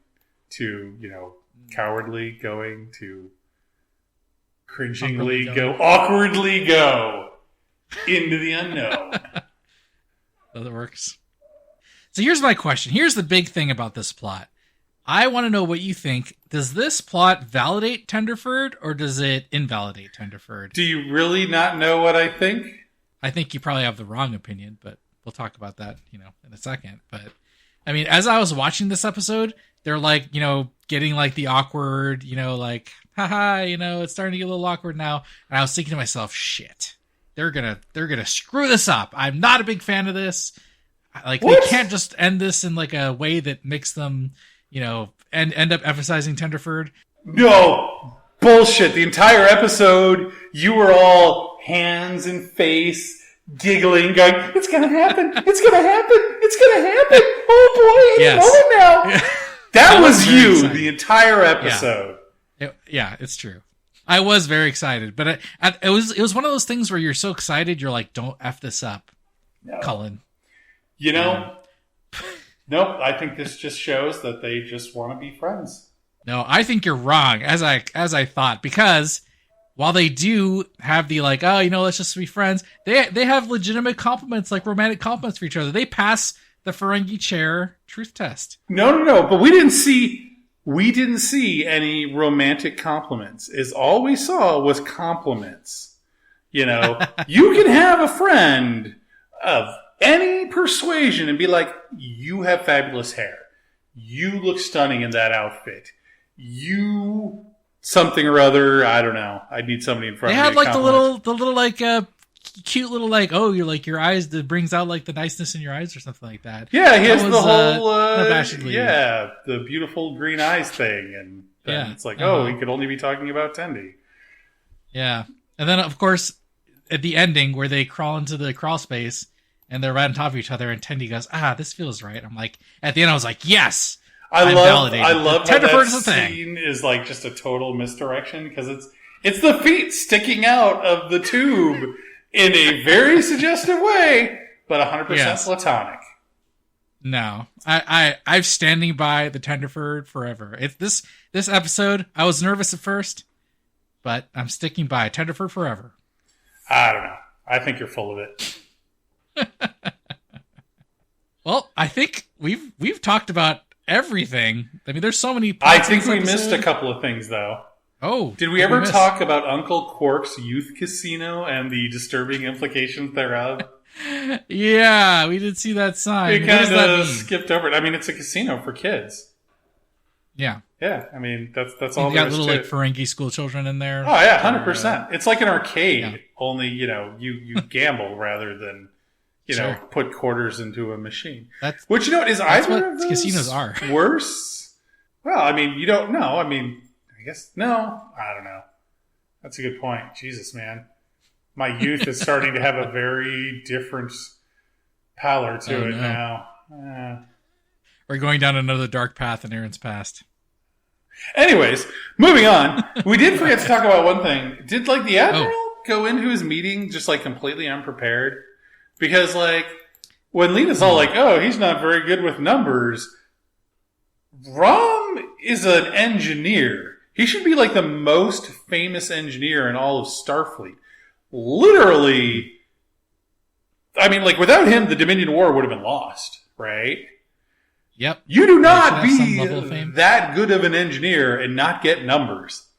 to, cowardly going to cringingly go, awkwardly go into the unknown. That works. So here's my question. Here's the big thing about this plot. I want to know what you think. Does this plot validate Tenderford or does it invalidate Tenderford? Do you really not know what I think? I think you probably have the wrong opinion, but we'll talk about that, in a second. But I mean, as I was watching this episode, they're like, getting like the awkward, like, haha, it's starting to get a little awkward now. And I was thinking to myself, shit, they're gonna screw this up. I'm not a big fan of this. Like, what? They can't just end this in like a way that makes them, and end up emphasizing Tenderford. No bullshit. The entire episode, you were all hands and face, giggling, going, "It's gonna happen! It's gonna happen! It's gonna happen! Oh boy, it's over now!" Yeah. That was you excited. The entire episode. Yeah, it's true. I was very excited, but it was one of those things where you're so excited, you're like, "Don't F this up, Cullen." Nope. I think this just shows that they just want to be friends. No, I think you're wrong, as I thought, because while they do have the like, oh, let's just be friends, they have legitimate compliments, like romantic compliments for each other. They pass the Ferengi chair truth test. No, but we didn't see any romantic compliments. All we saw was compliments. You can have a friend of any persuasion and be like, "You have fabulous hair. You look stunning in that outfit. You something or other. I don't know. I need somebody in front They of me. had to like compliment. the little like cute little like, oh, you're like your eyes that brings out like the niceness in your eyes or something like that. Yeah, he That has was, the whole unabashedly. the beautiful green eyes thing, and then Yeah. it's like, oh, he could only be talking about Tendi. Yeah. And then of course at the ending where they crawl into the crawl space and they're right on top of each other and Tendi goes, this feels right. I'm like, at the end I was like, yes. I love how Tenderford that is a thing. scene is like just a total misdirection because it's the feet sticking out of the tube in a very suggestive way, but 100% platonic. No, I'm standing by the Tenderford forever. It's this episode. I was nervous at first, but I'm sticking by Tenderford forever. I don't know. I think you're full of it. Well, I think we've talked about everything. I mean, there's so many. I think we missed a couple of things though. Oh, did we ever talk about Uncle Quark's youth casino and the disturbing implications thereof? Yeah, we did see that sign. We kind of skipped over it. I mean, it's a casino for kids. Yeah. Yeah, I mean, that's all you there got is little to like it. Ferengi school children in there. Oh yeah, 100%. It's like an arcade, only you gamble rather than know put quarters into a machine. Which is either of those casinos are worse? Well, I mean, you don't know. I mean, I guess no. I don't know. That's a good point. Jesus, man, my youth is starting to have a very different pallor to it now. We're going down another dark path in Aaron's past. Anyways, moving on. We did forget to talk about one thing. Did the admiral go into his meeting just completely unprepared? Because when Lena's all he's not very good with numbers. Rom is an engineer. He should be the most famous engineer in all of Starfleet. Literally, I mean, without him, the Dominion War would have been lost, right? Yep. You do not be that good of an engineer and not get numbers.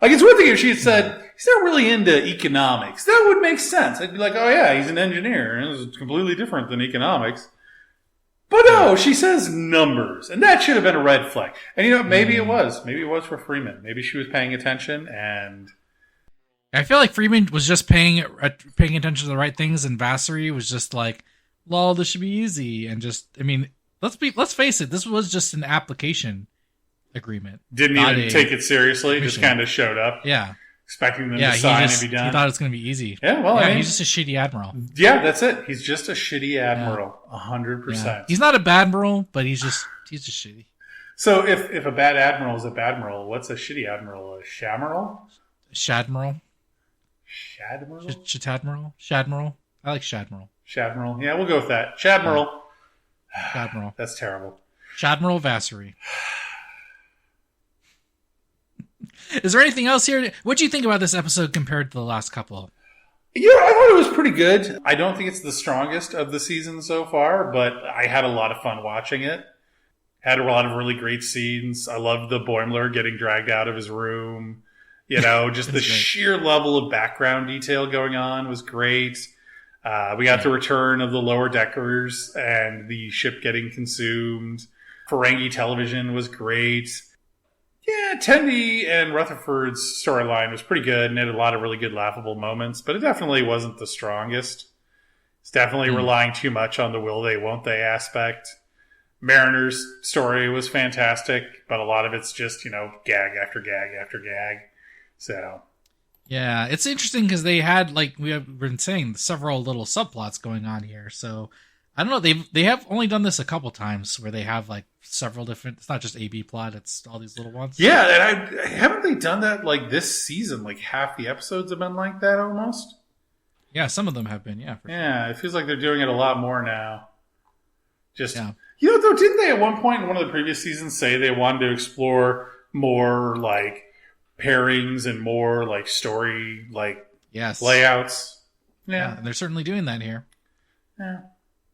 It's one thing if she had said, he's not really into economics. That would make sense. I'd be like, oh yeah, he's an engineer. And it's completely different than economics. But no, she says numbers. And that should have been a red flag. And maybe it was. Maybe it was for Freeman. Maybe she was paying attention and... I feel like Freeman was just paying attention to the right things, and Vassery was just like, lol, this should be easy. And just, I mean... Let's face it. This was just an application agreement. Didn't even take it seriously. Mission. Just kind of showed up. Yeah, expecting them to sign and be done. He thought it was going to be easy. Yeah, well, I mean, he's just a shitty admiral. Yeah, that's it. He's just a shitty admiral. 100%. Yeah. He's not a bad admiral, but he's just shitty. So if a bad admiral is a badmiral, what's a shitty admiral? A shadmiral? Shadmiral. Shadmiral? Shatadmiral. Shadmiral. I like Shadmiral. Shadmiral. Yeah, we'll go with that. Shadmiral. Yeah. Shadmiral. That's terrible. Shadmiral Vassery. Is there anything else here? What do you think about this episode compared to the last couple? I thought it was pretty good. I don't think it's the strongest of the season so far, but I had a lot of fun watching it. Had a lot of really great scenes. I loved the Boimler getting dragged out of his room. Just the sheer level of background detail going on was great. We got the return of the lower deckers and the ship getting consumed. Ferengi television was great. Yeah, Tendi and Rutherford's storyline was pretty good and had a lot of really good laughable moments, but it definitely wasn't the strongest. It's definitely relying too much on the will they, won't they aspect. Mariner's story was fantastic, but a lot of it's just, gag after gag after gag. So... Yeah, it's interesting because they had, we have been saying, several little subplots going on here. So, I don't know, they have only done this a couple times where they have, several different, it's not just A-B plot, it's all these little ones. Yeah, and haven't they done that, this season? Half the episodes have been like that almost? Yeah, some of them have been, yeah. Yeah, it feels like they're doing it a lot more now. Just, though, didn't they at one point in one of the previous seasons say they wanted to explore more, pairings and more story layouts. Yeah, and they're certainly doing that here. Yeah,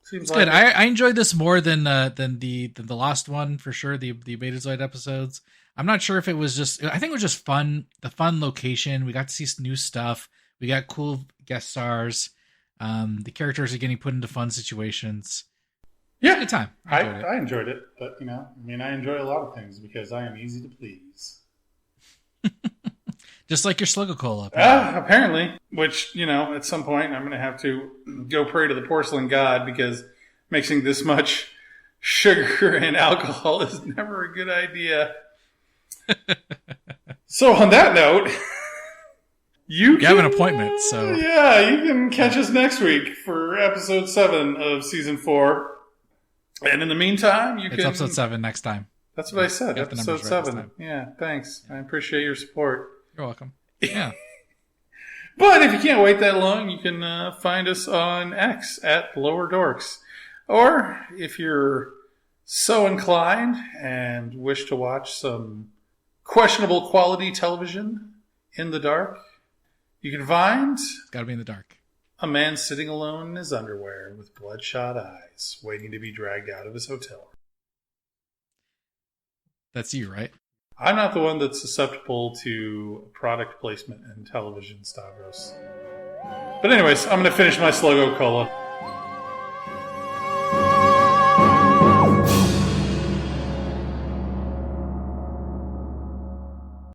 seems it's good. I enjoyed this more than the last one for sure. The Betazoid episodes. I'm not sure if it was just. I think it was just fun. The fun location. We got to see new stuff. We got cool guest stars. The characters are getting put into fun situations. Yeah, good time. I enjoyed it, but I enjoy a lot of things because I am easy to please. Just like your Sluggo Cola. Apparently. Which, at some point I'm going to have to go pray to the porcelain god because mixing this much sugar and alcohol is never a good idea. So on that note, you have an appointment, so... Yeah, you can catch us next week for episode 7 of season 4. And in the meantime, It's episode 7 next time. That's what I said, episode 7. Yeah, thanks. I appreciate your support. You're welcome. Yeah. But if you can't wait that long, you can find us on X at Lower Dorks. Or if you're so inclined and wish to watch some questionable quality television in the dark, you can find... It's got to be in the dark. A man sitting alone in his underwear with bloodshot eyes, waiting to be dragged out of his hotel. That's you, right? I'm not the one that's susceptible to product placement in television, Stavros. But anyways, I'm going to finish my Sluggo Cola.